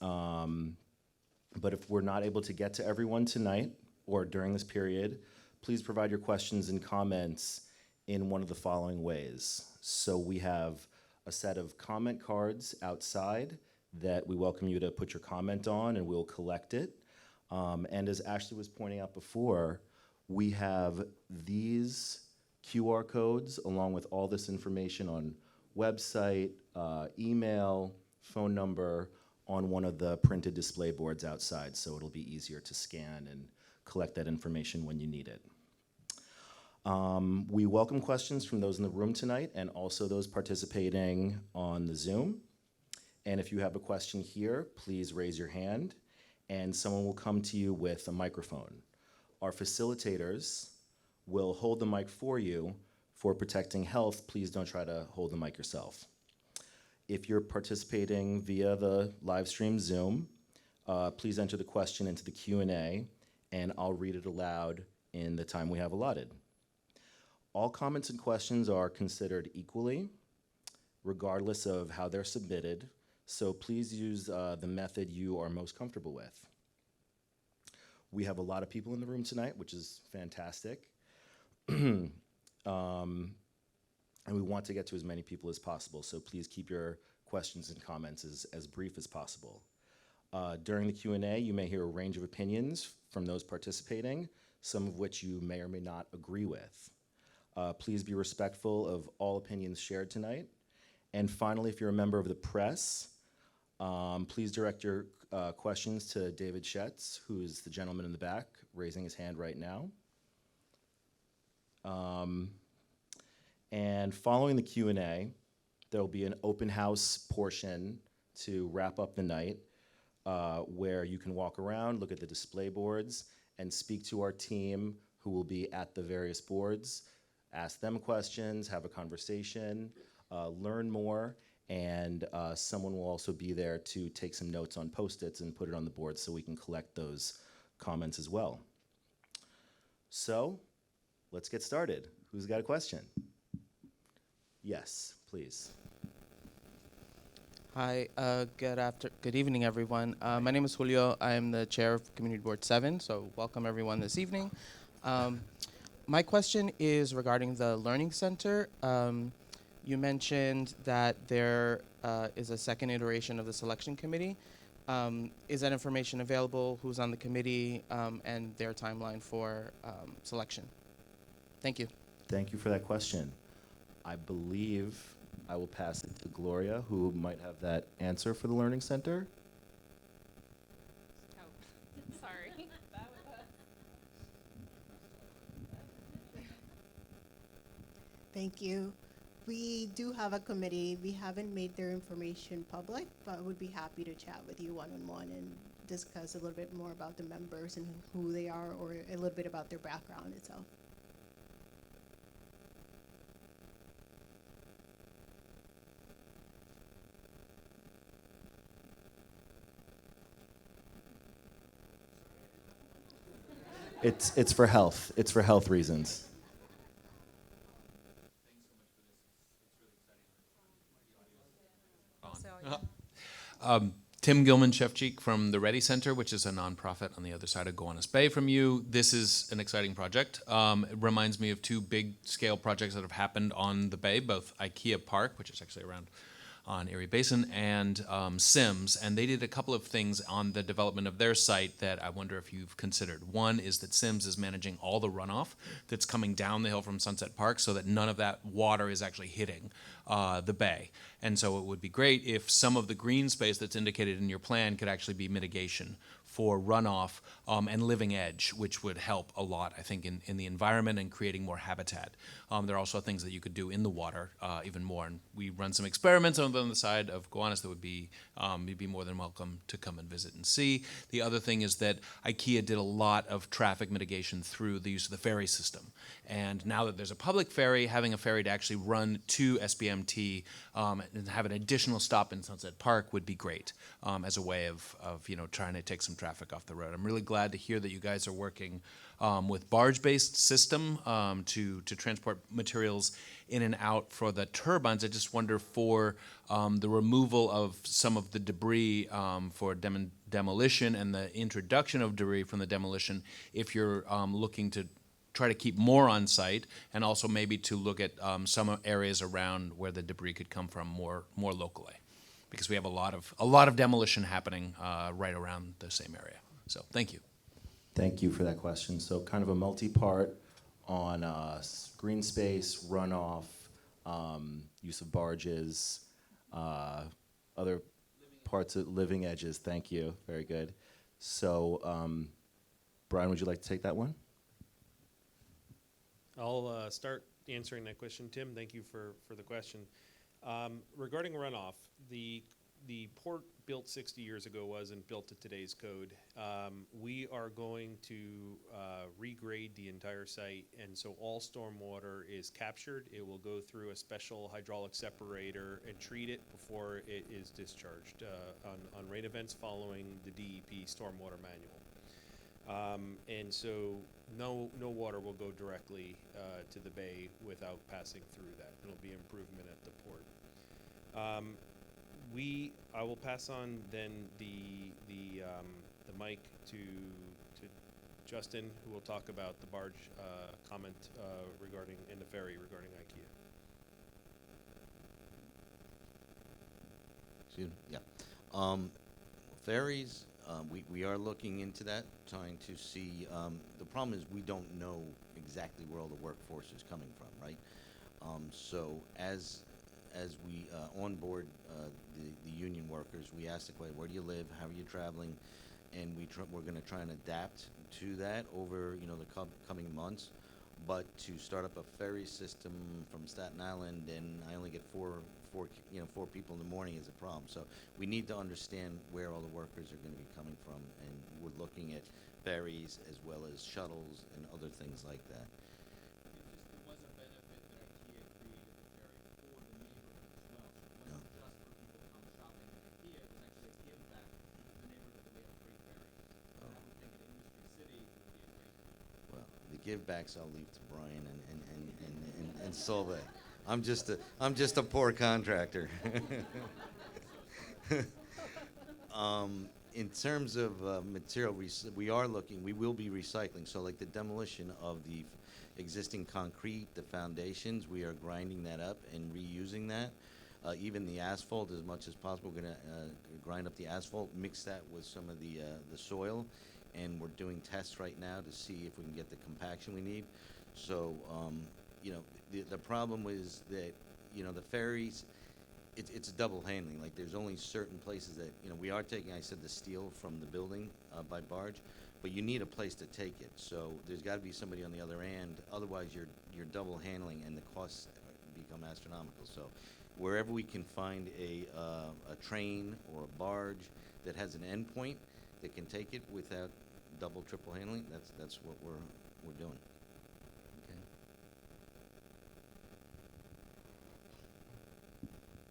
but if we're not able to get to everyone tonight or during this period, please provide your questions and comments in one of the following ways. So we have a set of comment cards outside that we welcome you to put your comment on, and we'll collect it. And as Ashley was pointing out before, we have these QR codes along with all this information on website, email, phone number on one of the printed display boards outside, so it'll be easier to scan and collect that information when you need it. We welcome questions from those in the room tonight and also those participating on the Zoom. And if you have a question here, please raise your hand and someone will come to you with a microphone. Our facilitators will hold the mic for you. For protecting health, please don't try to hold the mic yourself. If you're participating via the live stream Zoom, please enter the question into the Q&A and I'll read it aloud in the time we have allotted. All comments and questions are considered equally, regardless of how they're submitted, so please use the method you are most comfortable with. We have a lot of people in the room tonight, which is fantastic. And we want to get to as many people as possible, so please keep your questions and comments as brief as possible. During the Q&A, you may hear a range of opinions from those participating, some of which you may or may not agree with. Please be respectful of all opinions shared tonight. And finally, if you're a member of the press, please direct your questions to David Schetz, who is the gentleman in the back, raising his hand right now. And following the Q&A, there will be an open house portion to wrap up the night, where you can walk around, look at the display boards, and speak to our team who will be at the various boards, ask them questions, have a conversation, learn more, and someone will also be there to take some notes on Post-its and put it on the board so we can collect those comments as well. So, let's get started. Who's got a question? Yes, please. Hi, good evening, everyone. My name is Julio. I am the chair of Community Board 7, so welcome everyone this evening. My question is regarding the Learning Center. you mentioned that there is a second iteration of the selection committee. Is that information available? Who's on the committee and their timeline for selection? Thank you. Thank you for that question. I believe I will pass it to Gloria, who might have that answer for the Learning Center. Sorry. Thank you. We do have a committee. We haven't made their information public, but would be happy to chat with you one-on-one and discuss a little bit more about the members and who they are, or a little bit about their background itself. It's for health. It's for health reasons. Tim Gilman Shefcheek from the Ready Center, which is a nonprofit on the other side of Gowanus Bay from you. This is an exciting project. It reminds me of two big scale projects that have happened on the bay, both IKEA Park, which is actually around on Erie Basin, and Sims. And they did a couple of things on the development of their site that I wonder if you've considered. One is that Sims is managing all the runoff that's coming down the hill from Sunset Park so that none of that water is actually hitting the bay. And so it would be great if some of the green space that's indicated in your plan could actually be mitigation for runoff and living edge, which would help a lot, I think, in the environment and creating more habitat. There are also things that you could do in the water even more. And we run some experiments on the side of Gowanus that would be, you'd be more than welcome to come and visit and see. The other thing is that IKEA did a lot of traffic mitigation through the use of the ferry system. And now that there's a public ferry, having a ferry to actually run to SBMT and have an additional stop in Sunset Park would be great as a way of trying to take some traffic off the road. I'm really glad to hear that you guys are working with barge-based system to transport materials in and out for the turbines. I just wonder for the removal of some of the debris for demolition and the introduction of debris from the demolition, if you're looking to try to keep more on site, and also maybe to look at some areas around where the debris could come from more locally, because we have a lot of demolition happening right around the same area. So thank you. Thank you for that question. So kind of a multi-part on green space, runoff, use of barges, other parts of living edges. Thank you. Very good. So Brian, would you like to take that one? I'll start answering that question, Tim. Thank you for the question. Regarding runoff, the port built 60 years ago wasn't built to today's code. We are going to regrade the entire site, and so all stormwater is captured. It will go through a special hydraulic separator and treat it before it is discharged on rain events following the DEP stormwater manual. And so no water will go directly to the bay without passing through that. It'll be improvement at the port. I will pass on then the mic to Justin, who will talk about the barge comment regarding and the ferry regarding IKEA. Excuse me. Yeah. Ferries, we are looking into that, trying to see. The problem is we don't know exactly where all the workforce is coming from, right? So as we onboard the union workers, we ask the question, where do you live, how are you traveling? And we're going to try and adapt to that over the coming months. But to start up a ferry system from Staten Island, and I only get four people in the morning is a problem. So we need to understand where all the workers are going to be coming from, and we're looking at ferries as well as shuttles and other things like that. Well, the give backs I'll leave to Brian and Solveig. I'm just a poor contractor. In terms of material, we will be recycling. So like the demolition of existing concrete, the foundations, we are grinding that up and reusing that. Even the asphalt, as much as possible, we're gonna grind up the asphalt, mix that with some of the soil, and we're doing tests right now to see if we can get the compaction we need. So, you know, the problem is that, you know, the ferries, it's a double handling. Like, there's only certain places that, you know, we are taking, I said, the steel from the building by barge, but you need a place to take it. So there's got to be somebody on the other end. Otherwise, you're double handling, and the costs become astronomical. So wherever we can find a train or a barge that has an end point that can take it without double, triple handling, that's what we're doing. Okay.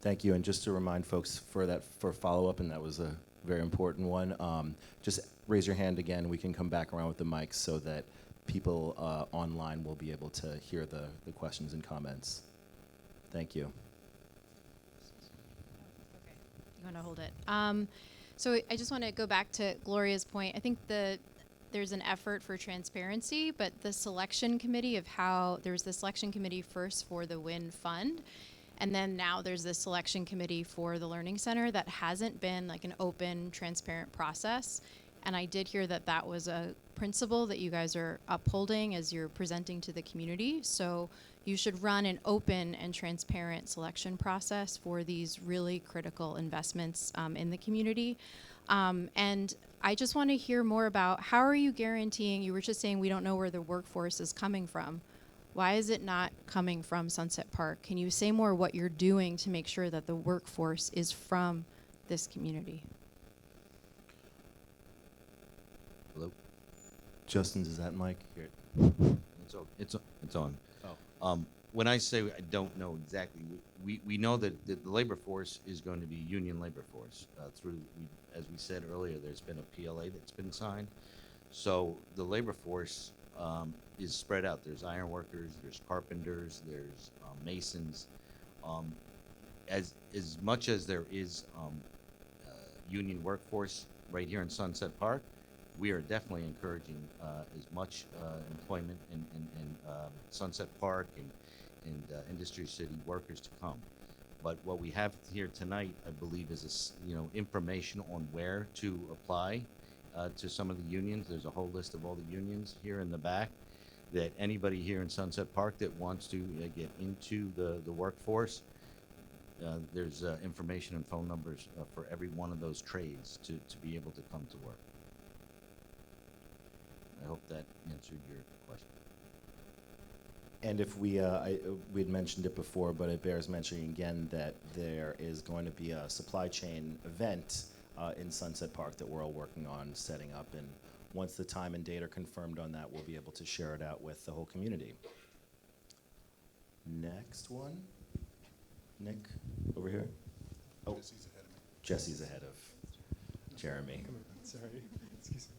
Thank you, and just to remind folks for follow-up, and that was a very important one, just raise your hand again. We can come back around with the mics so that people online will be able to hear the questions and comments. Thank you. You want to hold it. So I just want to go back to Gloria's point. I think there's an effort for transparency, but the selection committee there's the selection committee first for the WIN fund, and then now there's the selection committee for the Learning Center that hasn't been like an open, transparent process. And I did hear that was a principle that you guys are upholding as you're presenting to the community. So you should run an open and transparent selection process for these really critical investments in the community. And I just want to hear more about how are you guaranteeing, you were just saying we don't know where the workforce is coming from. Why is it not coming from Sunset Park? Can you say more what you're doing to make sure that the workforce is from this community? Hello? Justin, is that mic? Here. It's on. Oh. When I say I don't know exactly, we know that the labor force is going to be union labor force. As we said earlier, there's been a PLA that's been signed. So the labor force is spread out. There's iron workers, there's carpenters, there's masons. As much as there is union workforce right here in Sunset Park, we are definitely encouraging as much employment in Sunset Park and Industry City workers to come. But what we have here tonight, I believe, is information on where to apply to some of the unions. There's a whole list of all the unions here in the back that anybody here in Sunset Park that wants to get into the workforce, there's information and phone numbers for every one of those trades to be able to come to work. I hope that answered your question. And if we had mentioned it before, but it bears mentioning again that there is going to be a supply chain event in Sunset Park that we're all working on setting up. And once the time and date are confirmed on that, we'll be able to share it out with the whole community. Next one. Nick, over here. Oh, Jesse's ahead of me. Jesse's ahead of Jeremy. Sorry. Excuse me.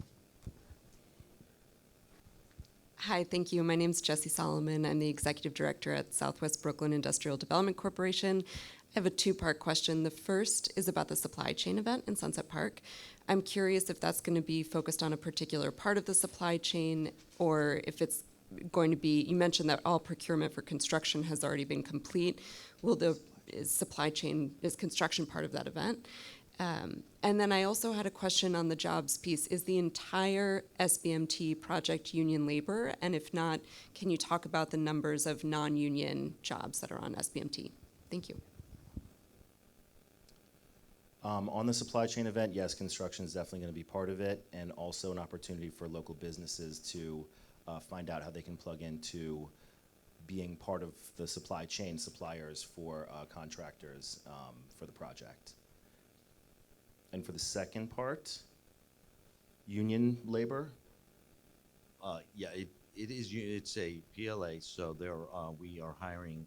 Hi, thank you. My name is Jessie Solomon. I'm the Executive Director at Southwest Brooklyn Industrial Development Corporation. I have a two-part question. The first is about the supply chain event in Sunset Park. I'm curious if that's going to be focused on a particular part of the supply chain, or if it's going to be, you mentioned that all procurement for construction has already been complete. Will the is construction part of that event? And then I also had a question on the jobs piece. Is the entire SBMT project union labor? And if not, can you talk about the numbers of non-union jobs that are on SBMT? Thank you. On the supply chain event, yes, construction is definitely going to be part of it, and also an opportunity for local businesses to find out how they can plug into being part of the supply chain suppliers for contractors for the project. And for the second part, union labor? Yeah, it's a PLA, so we are hiring,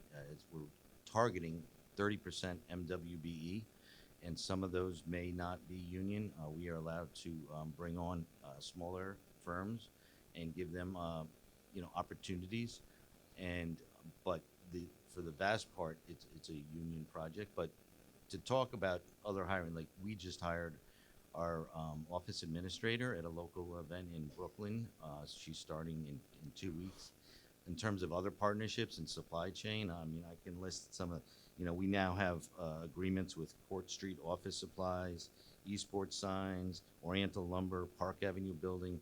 we're targeting 30% MWBE, and some of those may not be union. We are allowed to bring on smaller firms and give them opportunities, but for the vast part, it's a union project. But to talk about other hiring, like we just hired our office administrator at a local event in Brooklyn. She's starting in 2 weeks. in terms of other partnerships and supply chain, I can list some of, we now have agreements with Court Street Office Supplies, Eastport Signs, Oriental Lumber, Park Avenue Building,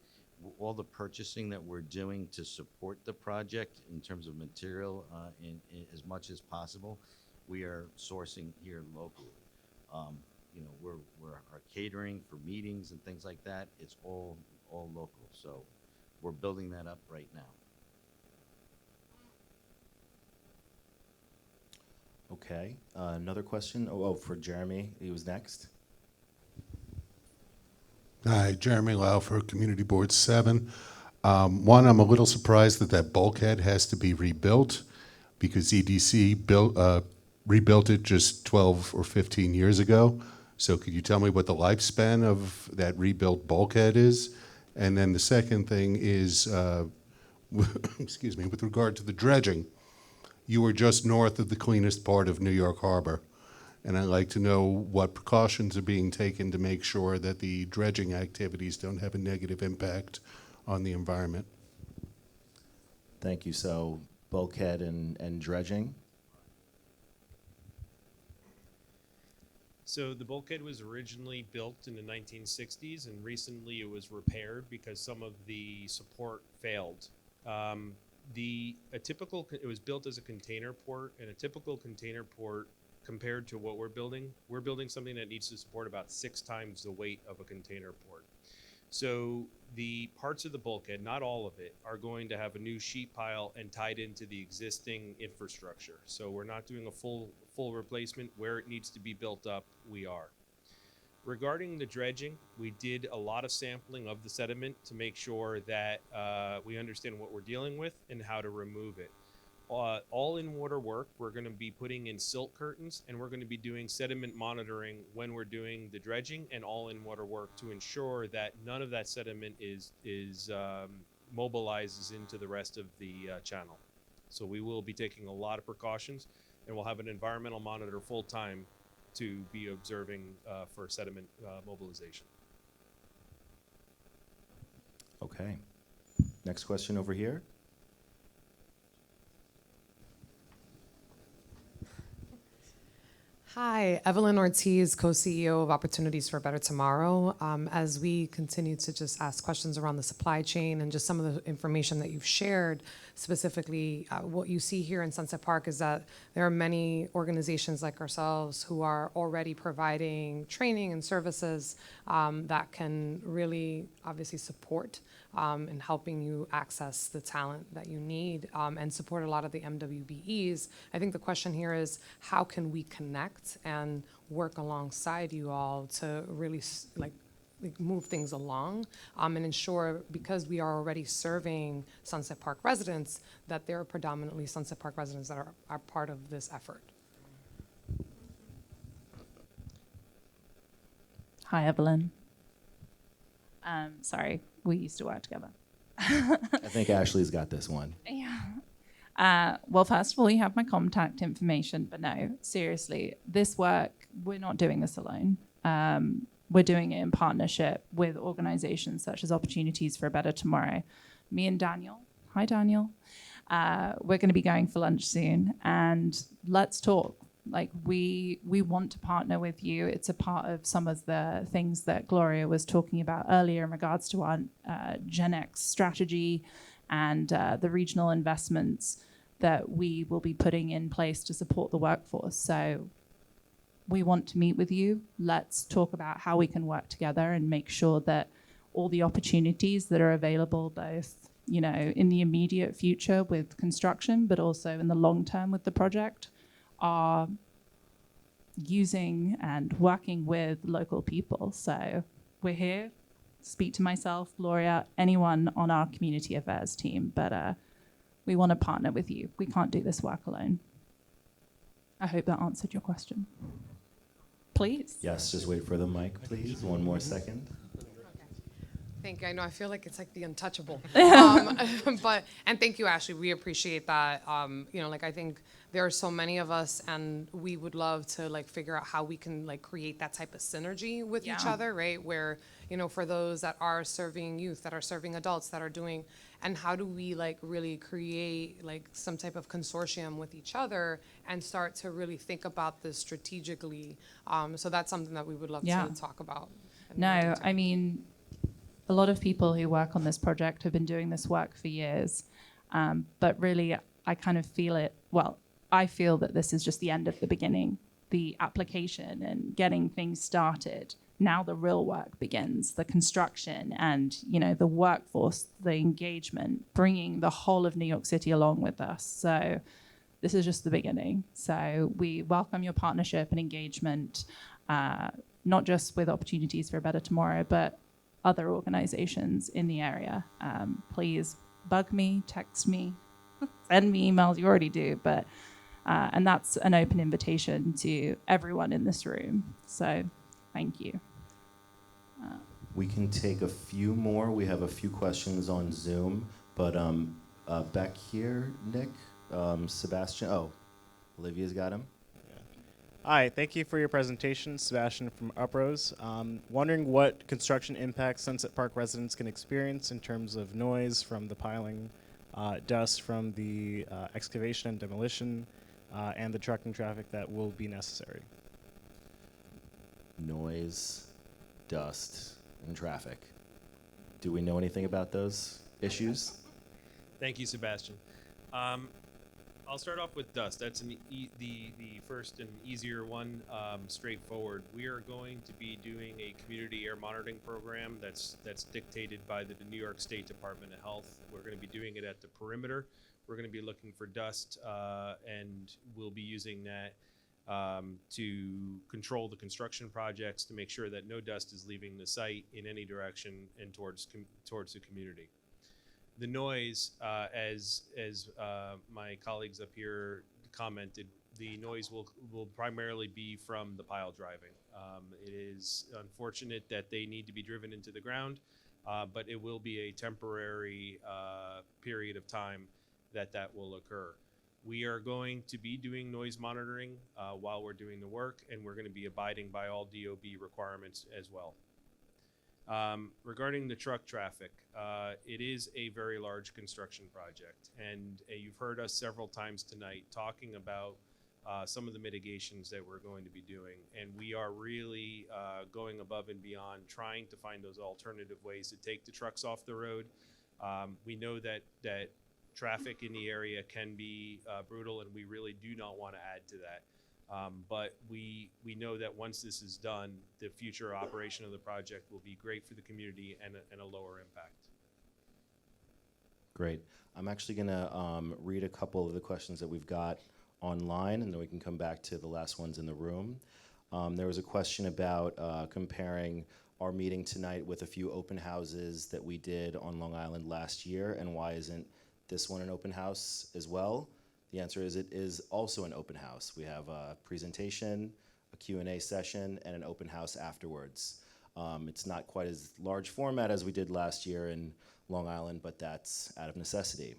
all the purchasing that we're doing to support the project in terms of material in as much as possible, we are sourcing here locally. Our catering for meetings and things like that, it's all local. So we're building that up right now. Okay, another question? Oh, for Jeremy, he was next. Hi, Jeremy Lau for Community Board 7. One, I'm a little surprised that bulkhead has to be rebuilt because EDC rebuilt it just 12 or 15 years ago. So could you tell me what the lifespan of that rebuilt bulkhead is? And then the second thing is, excuse me, with regard to the dredging, you were just north of the cleanest part of New York Harbor. And I'd like to know what precautions are being taken to make sure that the dredging activities don't have a negative impact on the environment. Thank you. So bulkhead and dredging. So the bulkhead was originally built in the 1960s, and recently it was repaired because some of the support failed. It was built as a container port, and a typical container port compared to what we're building something that needs to support about 6 times the weight of a container port. So the parts of the bulkhead, not all of it, are going to have a new sheet pile and tied into the existing infrastructure. So we're not doing a full replacement. Where it needs to be built up, we are. Regarding the dredging, we did a lot of sampling of the sediment to make sure that we understand what we're dealing with and how to remove it. All in water work, we're going to be putting in silt curtains, and we're going to be doing sediment monitoring when we're doing the dredging and all in water work to ensure that none of that sediment mobilizes into the rest of the channel. So we will be taking a lot of precautions, and we'll have an environmental monitor full time to be observing for sediment mobilization. Okay. Next question over here. Hi, Evelyn Ortiz, co-CEO of Opportunities for a Better Tomorrow. As we continue to just ask questions around the supply chain and just some of the information that you've shared, specifically what you see here in Sunset Park is that there are many organizations like ourselves who are already providing training and services that can really obviously support in helping you access the talent that you need and support a lot of the MWBEs. I think the question here is how can we connect and work alongside you all to really move things along and ensure, because we are already serving Sunset Park residents, that there are predominantly Sunset Park residents that are part of this effort. Hi, Evelyn. Sorry, we used to work together. I think Ashley's got this one. Yeah. Well, first of all, you have my contact information, but no, seriously, this work, we're not doing this alone. We're doing it in partnership with organizations such as Opportunities for a Better Tomorrow. Me and Daniel, hi Daniel, we're going to be going for lunch soon, and let's talk. Like we want to partner with you. It's a part of some of the things that Gloria was talking about earlier in regards to our Gen X strategy and the regional investments that we will be putting in place to support the workforce. So we want to meet with you. Let's talk about how we can work together and make sure that all the opportunities that are available, both in the immediate future with construction, but also in the long term with the project, are using and working with local people. So we're here. Speak to myself, Gloria, anyone on our community affairs team, but we want to partner with you. We can't do this work alone. I hope that answered your question. Please. Yes, just wait for the mic, please. One more second. Thank you. I know I feel like it's like the untouchable, and thank you, Ashley. We appreciate that. I think there are so many of us, and we would love to figure out how we can create that type of synergy with each other, right? Where you know, for those that are serving youth, that are serving adults, that are doing, and how do we like really create like some type of consortium with each other and start to really think about this strategically. So that's something that we would love Yeah. to talk about. No, I mean, a lot of people who work on this project have been doing this work for years. But really, I kind of feel it, well, I feel that this is just the end of the beginning, the application and getting things started. Now the real work begins, the construction and, you know, the workforce, the engagement, bringing the whole of New York City along with us. So this is just the beginning. So we welcome your partnership and engagement, not just with Opportunities for a Better Tomorrow, but other organizations in the area. Please bug me, text me, send me emails. You already do, but and that's an open invitation to everyone in this room. So thank you. We can take a few more. We have a few questions on Zoom, but back here, Nick, Sebastian. Oh, Olivia's got him. Hi, thank you for your presentation, Sebastian from Uprose. Wondering what construction impacts Sunset Park residents can experience in terms of noise from the piling, dust from the excavation and demolition, and the trucking traffic that will be necessary. Noise, dust, and traffic. Do we know anything about those issues? Thank you, Sebastian. I'll start off with dust. That's the first and easier one, straightforward. We are going to be doing a community air monitoring program that's dictated by the New York State Department of Health. We're going to be doing it at the perimeter. We're going to be looking for dust, and we'll be using that to control the construction projects to make sure that no dust is leaving the site in any direction and towards the community. The noise, as my colleagues up here commented, the noise will primarily be from the pile driving. It is unfortunate that they need to be driven into the ground, but it will be a temporary period of time that will occur. We are going to be doing noise monitoring while we're doing the work, and we're going to be abiding by all DOB requirements as well. Regarding the truck traffic, it is a very large construction project, and you've heard us several times tonight talking about some of the mitigations that we're going to be doing, and we are really going above and beyond trying to find those alternative ways to take the trucks off the road. We know that traffic in the area can be brutal, and we really do not want to add to that. But we know that once this is done, the future operation of the project will be great for the community and a lower impact. Great. I'm actually going to read a couple of the questions that we've got online, and then we can come back to the last ones in the room. There was a question about comparing our meeting tonight with a few open houses that we did on Long Island last year, and why isn't this one an open house as well? The answer is it is also an open house. We have a presentation, a Q&A session, and an open house afterwards. It's not quite as large format as we did last year in Long Island, but that's out of necessity.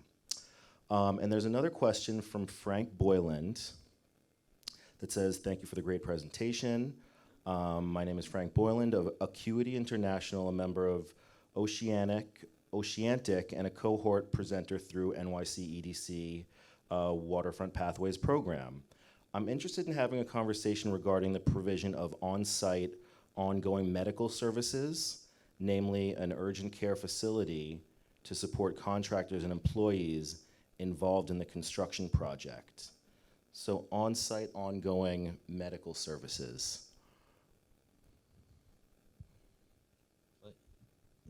And there's another question from Frank Boyland that says, thank you for the great presentation. My name is Frank Boyland of Acuity International, a member of Oceanic, and a cohort presenter through NYC EDC Waterfront Pathways program. I'm interested in having a conversation regarding the provision of on-site, ongoing medical services, namely an urgent care facility to support contractors and employees involved in the construction project. So on-site, ongoing medical services.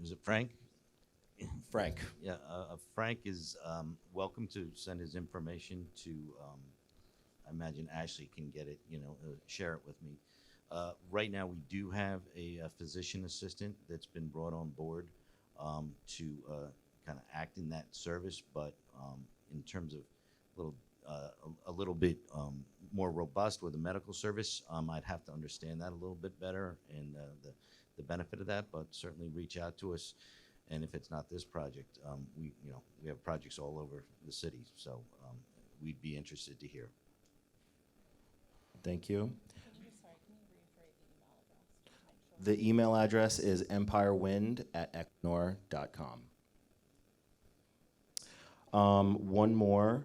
Is it Frank? Frank. Yeah, Frank is welcome to send his information to, I imagine Ashley can get it, share it with me. Right now, we do have a physician assistant that's been brought on board to kind of act in that service, but in terms of a little bit more robust with the medical service, I'd have to understand that a little bit better and the benefit of that, but certainly reach out to us. And if it's not this project, we have projects all over the city, so we'd be interested to hear. Thank you. The email address is empirewind@equinor.com. One more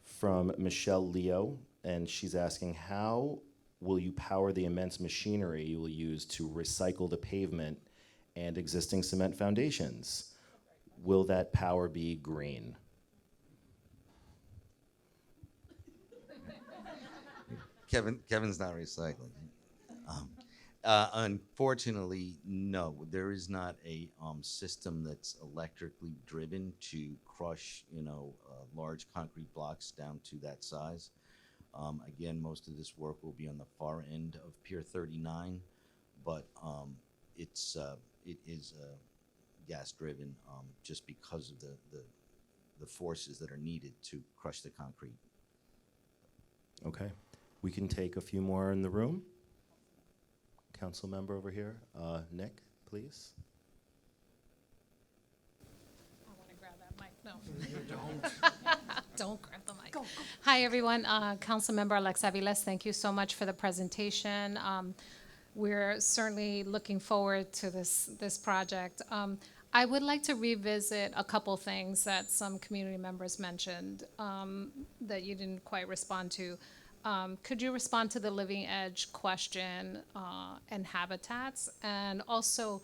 from Michelle Leo, and she's asking, how will you power the immense machinery you will use to recycle the pavement and existing cement foundations? Will that power be green? Kevin's not recycling. Unfortunately, no. There is not a system that's electrically driven to crush, large concrete blocks down to that size. Again, most of this work will be on the far end of Pier 39, but it is gas driven just because of the forces that are needed to crush the concrete. Okay. We can take a few more in the room. Council member over here, Nick, please. I want to grab that mic. No. You don't. Don't grab the mic. Go. Hi, everyone. Councilmember Alexa Aviles, thank you so much for the presentation. We're certainly looking forward to this project. I would like to revisit a couple things that some community members mentioned that you didn't quite respond to. Could you respond to the Living Edge question and habitats? And also,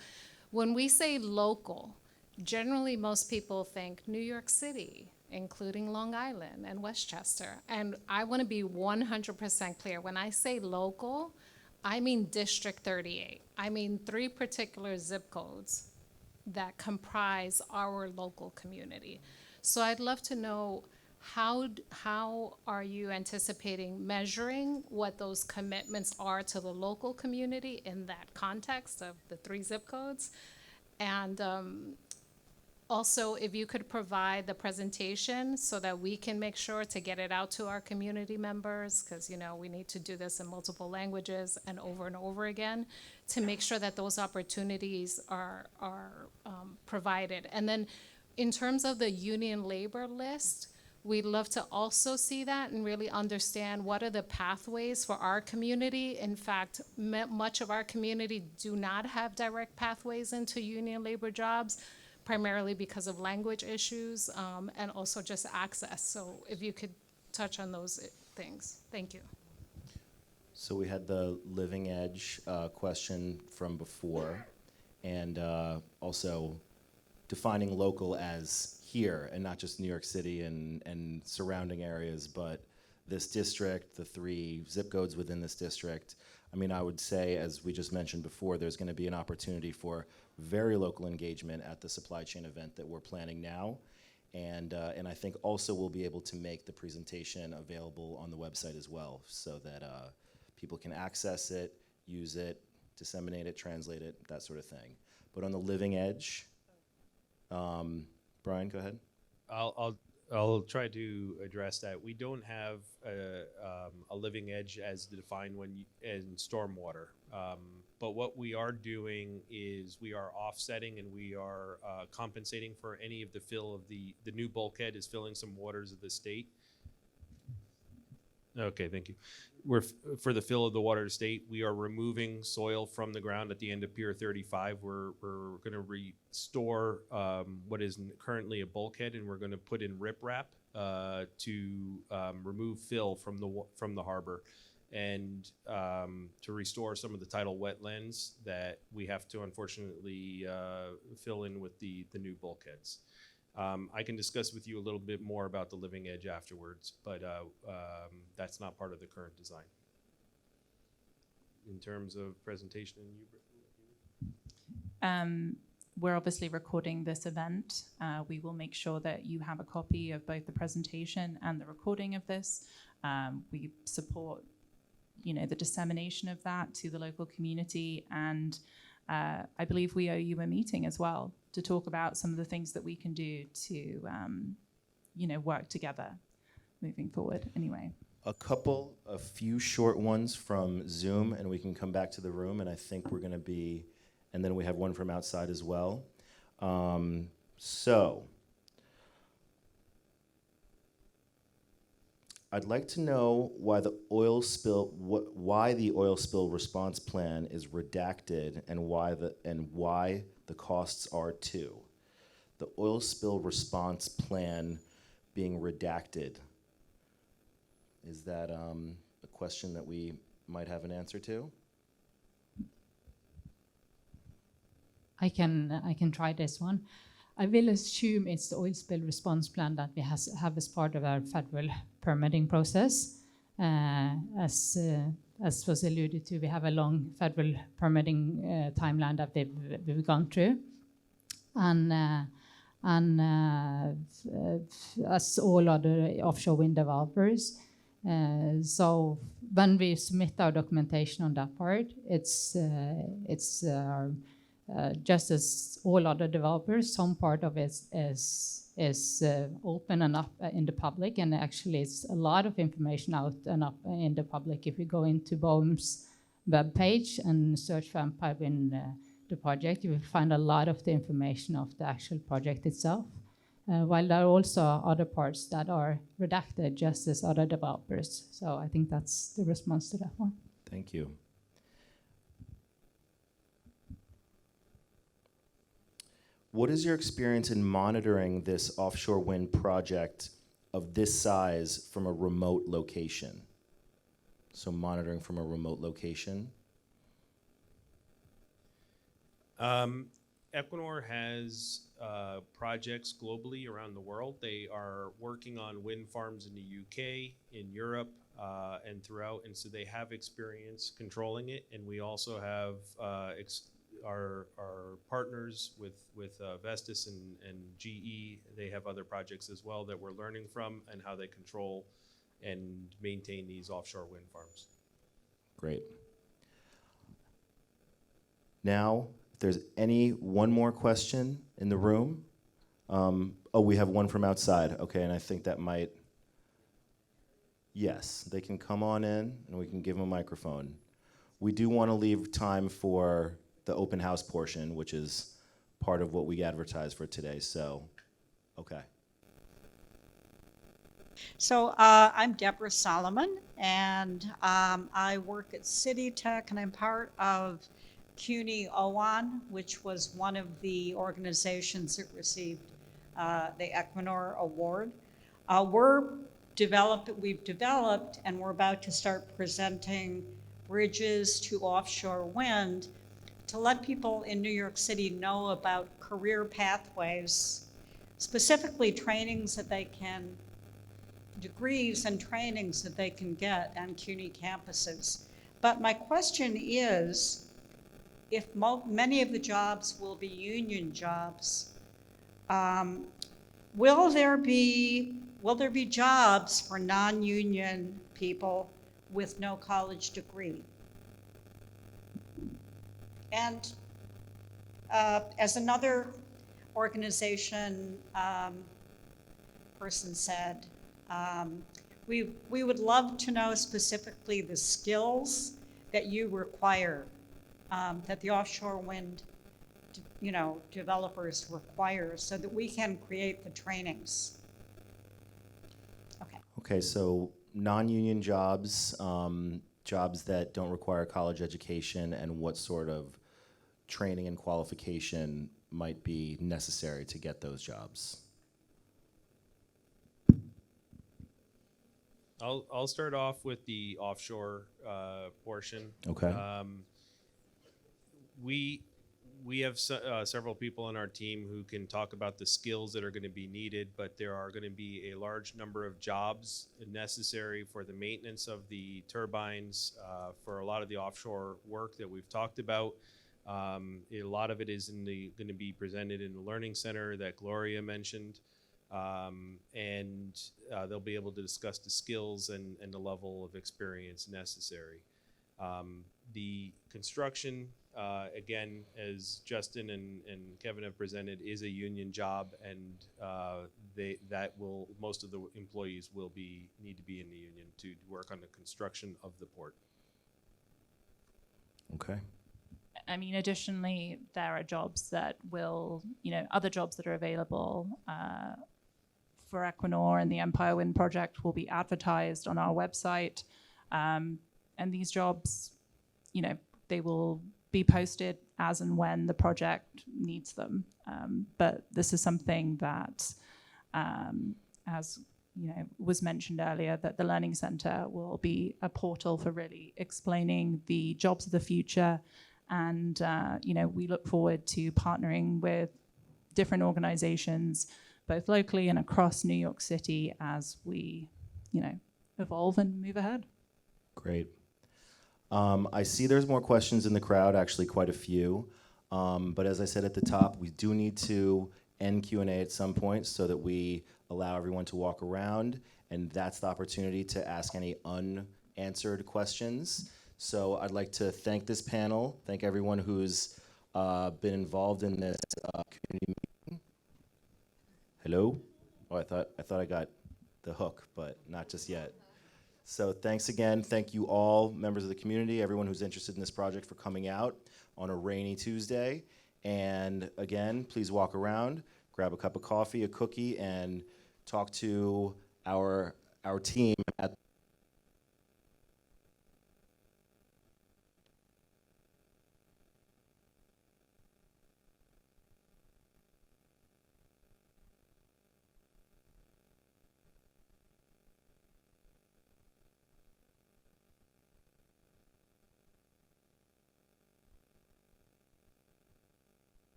when we say local, generally most people think New York City, including Long Island and Westchester. And I want to be 100% clear. When I say local, I mean District 38. I mean 3 particular zip codes that comprise our local community. So I'd love to know, how are you anticipating measuring what those commitments are to the local community in that context of the 3 zip codes? And also, if you could provide the presentation so that we can make sure to get it out to our community members, because we need to do this in multiple languages and over again to make sure that those opportunities are provided. And then in terms of the union labor list, we'd love to also see that and really understand what are the pathways for our community. In fact, much of our community do not have direct pathways into union labor jobs, primarily because of language issues and also just access. So if you could touch on those things. Thank you. So we had the Living Edge question from before, and also defining local as here and not just New York City and surrounding areas, but this district, the 3 zip codes within this district. I mean, I would say, as we just mentioned before, there's going to be an opportunity for very local engagement at the supply chain event that we're planning now. And I think also we'll be able to make the presentation available on the website as well, so that people can access it, use it, disseminate it, translate it, that sort of thing. But on the Living Edge, Brian, go ahead. I'll try to address that. We don't have a living edge as defined in stormwater. But what we are doing is we are offsetting and we are compensating for any of the fill of the new bulkhead is filling some waters of the state. Okay, thank you. For the fill of the water of the state, we are removing soil from the ground at the end of Pier 35. We're going to restore what is currently a bulkhead, and we're going to put in riprap to remove fill from the harbor, and to restore some of the tidal wetlands that we have to unfortunately fill in with the new bulkheads. I can discuss with you a little bit more about the Living Edge afterwards, but that's not part of the current design. In terms of presentation, we're obviously recording this event. We will make sure that you have a copy of both the presentation and the recording of this. We support, the dissemination of that to the local community, and I believe we owe you a meeting as well to talk about some of the things that we can do to, work together moving forward. Anyway. A few short ones from Zoom, and we can come back to the room, and I think we're going to be, and then we have one from outside as well. I'd like to know why the oil spill response plan is redacted and why the costs are too. The oil spill response plan being redacted. Is that a question that we might have an answer to? I can try this one. I will assume it's the oil spill response plan that we have as part of our federal permitting process. As was alluded to, we have a long federal permitting timeline that we've gone through. And as all other offshore wind developers. So when we submit our documentation on that part, it's just as all other developers, some part of it is open and up in the public, and actually it's a lot of information out and up in the public. If you go into BOEM's webpage and search for Empire Wind, the project, you will find a lot of the information of the actual project itself. While there are also other parts that are redacted just as other developers. So I think that's the response to that one. Thank you. What is your experience in monitoring this offshore wind project of this size from a remote location? So monitoring from a remote location. Equinor has projects globally around the world. They are working on wind farms in the UK, in Europe, and throughout, and so they have experience controlling it. And we also have our partners with Vestas and GE. They have other projects as well that we're learning from and how they control and maintain these offshore wind farms. Great. Now, if there's one more question in the room. Oh, we have one from outside. Okay, and I think that might, yes, they can come on in and we can give them a microphone. We do want to leave time for the open house portion, which is part of what we advertised for today, so, okay. So I'm Deborah Solomon, and I work at CityTech, and I'm part of CUNY OWAN, which was one of the organizations that received the Equinor Award. We've developed, and we're about to start presenting bridges to offshore wind to let people in New York City know about career pathways, specifically degrees and trainings that they can get on CUNY campuses. But my question is, if many of the jobs will be union jobs, will there be jobs for non-union people with no college degree? And as another organization person said, we would love to know specifically the skills that you require, that the offshore wind developers require, so that we can create the trainings. Okay. Okay, so non-union jobs, jobs that don't require college education, and what sort of training and qualification might be necessary to get those jobs? I'll start off with the offshore portion. Okay. We have several people on our team who can talk about the skills that are going to be needed, but there are going to be a large number of jobs necessary for the maintenance of the turbines, for a lot of the offshore work that we've talked about. A lot of it is going to be presented in the Learning Center that Gloria mentioned, and they'll be able to discuss the skills and the level of experience necessary. The construction, again, as Justin and Kevin have presented, is a union job, and most of the employees will need to be in the union to work on the construction of the port. Okay. I mean, additionally, there are jobs that other jobs that are available for Equinor and the Empire Wind project will be advertised on our website. And these jobs, you know, they will be posted as and when the project needs them. But this is something that, as you know, was mentioned earlier, that the Learning Center will be a portal for really explaining the jobs of the future. And, you know, we look forward to partnering with different organizations, both locally and across New York City, as we, you know, evolve and move ahead. Great. I see there's more questions in the crowd, actually quite a few. But as I said at the top, we do need to end Q&A at some point so that we allow everyone to walk around, and that's the opportunity to ask any unanswered questions. So I'd like to thank this panel, thank everyone who's been involved in this community meeting. Hello? Oh, I thought I got the hook, but not just yet. So thanks again. Thank you all, members of the community, everyone who's interested in this project, for coming out on a rainy Tuesday. And again, please walk around, grab a cup of coffee, a cookie, and talk to our team at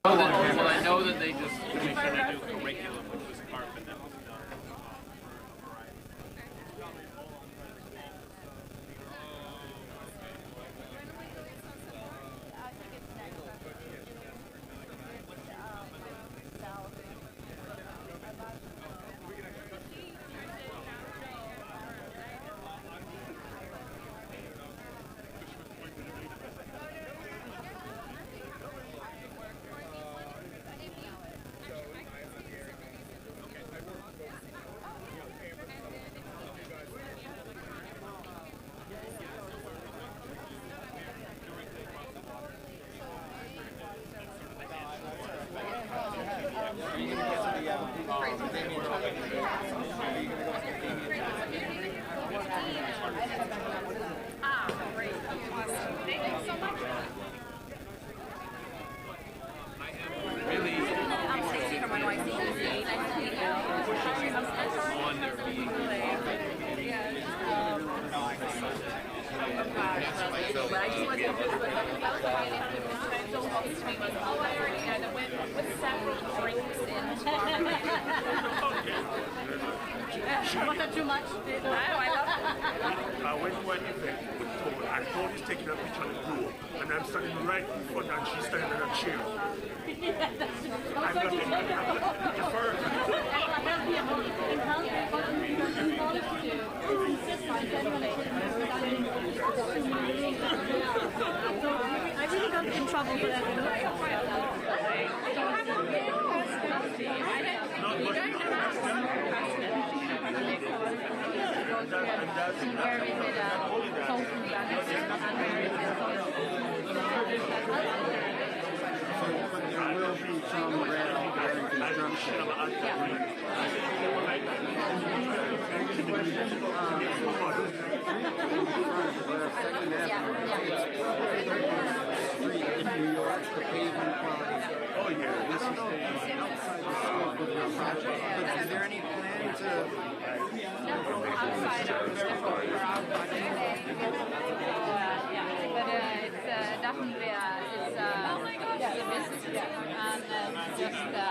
Well, I know that they just finished a new curriculum, which was carbon that was done. Too much? No, I love it. I went to an event with Toad, and Toad is taking a picture of the pool, and I'm standing right in front, and she's standing in a chair. I'm not in I really got in trouble for that. Oh yeah, this is outside the scope of your project. But is there any plan to? Outside of the scope of our project. But it's definitely it's a business and just the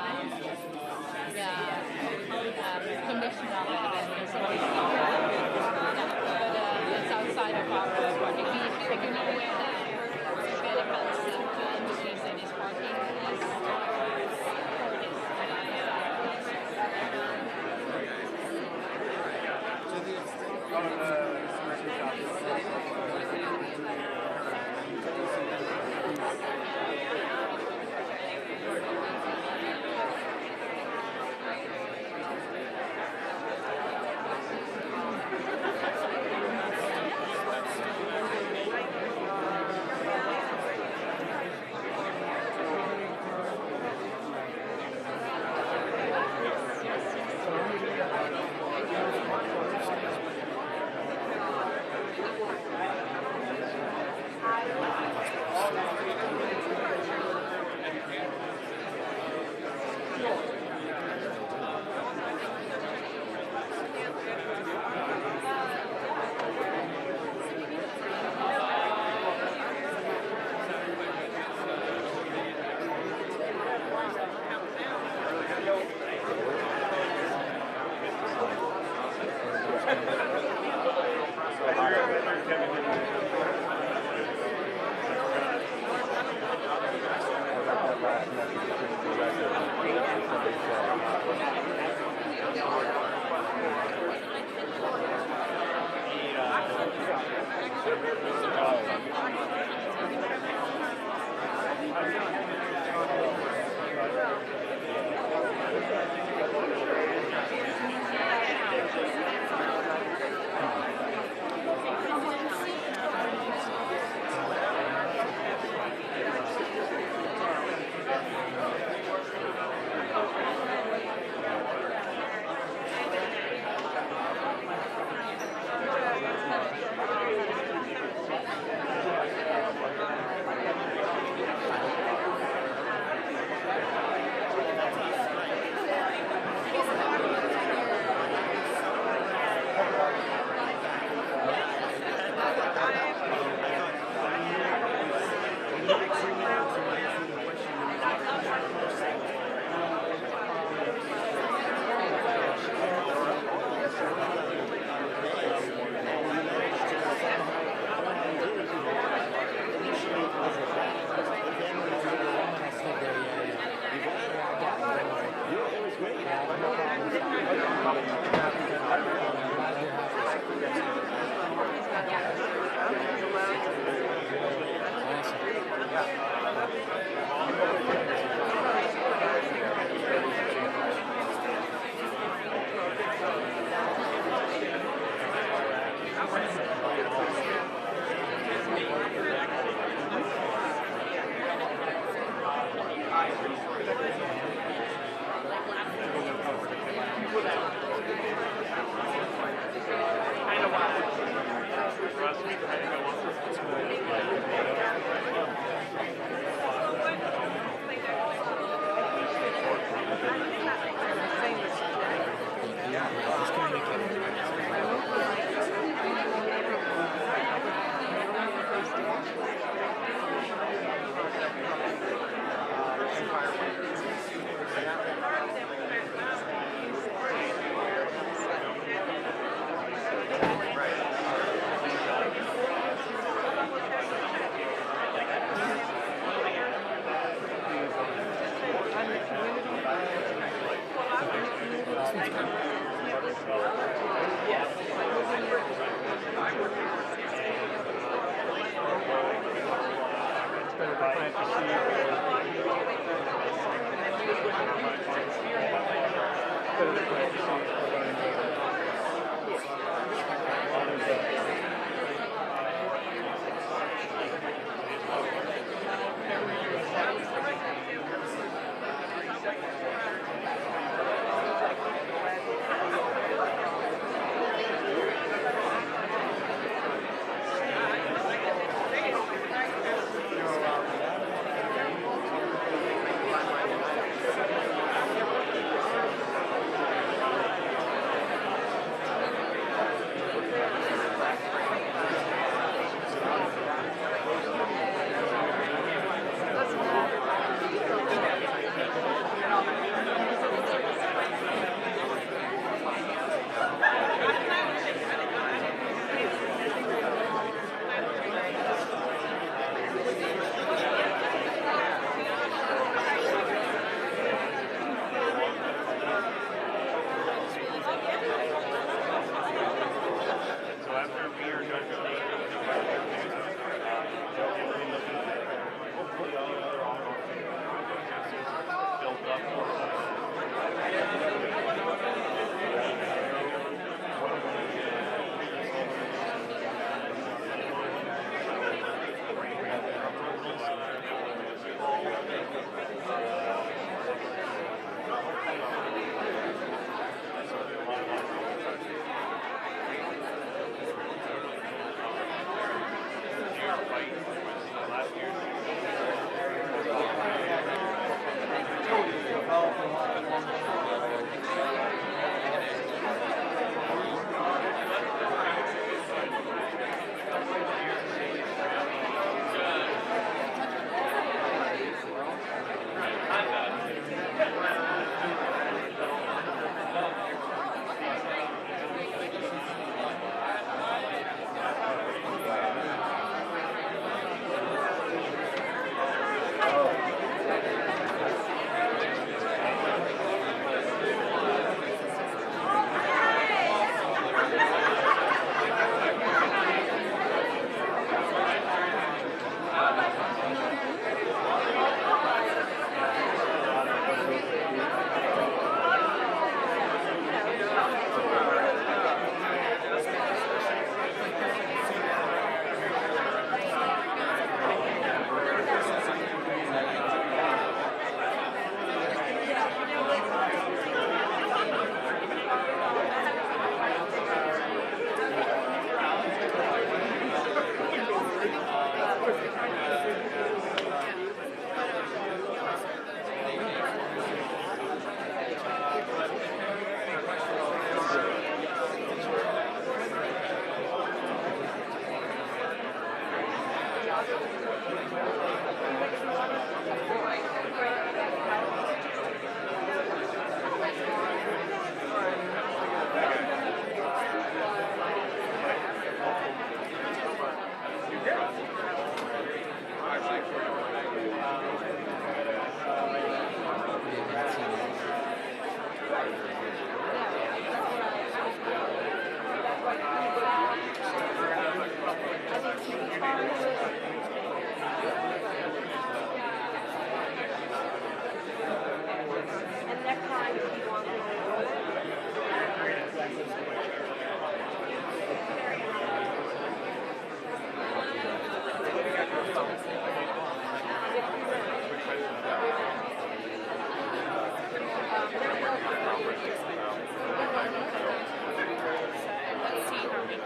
condition of it. So it's outside of our project. We take aware that benefits to industries in this parking is for this.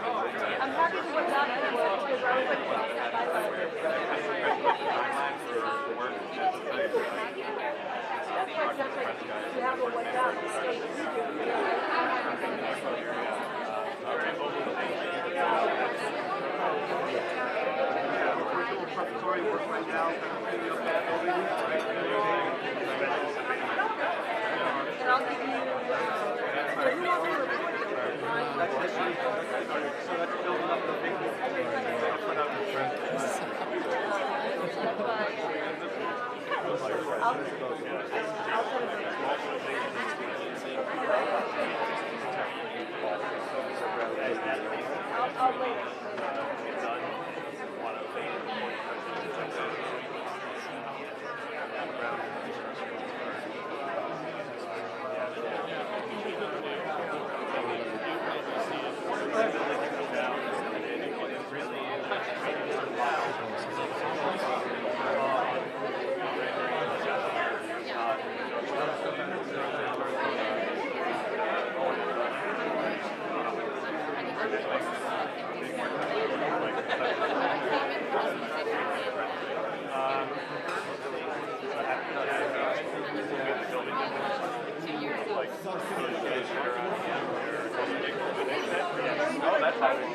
I'm happy to work on it because I was like, you have to work down the state. And I'll give you, so you want me to report Oh, that's how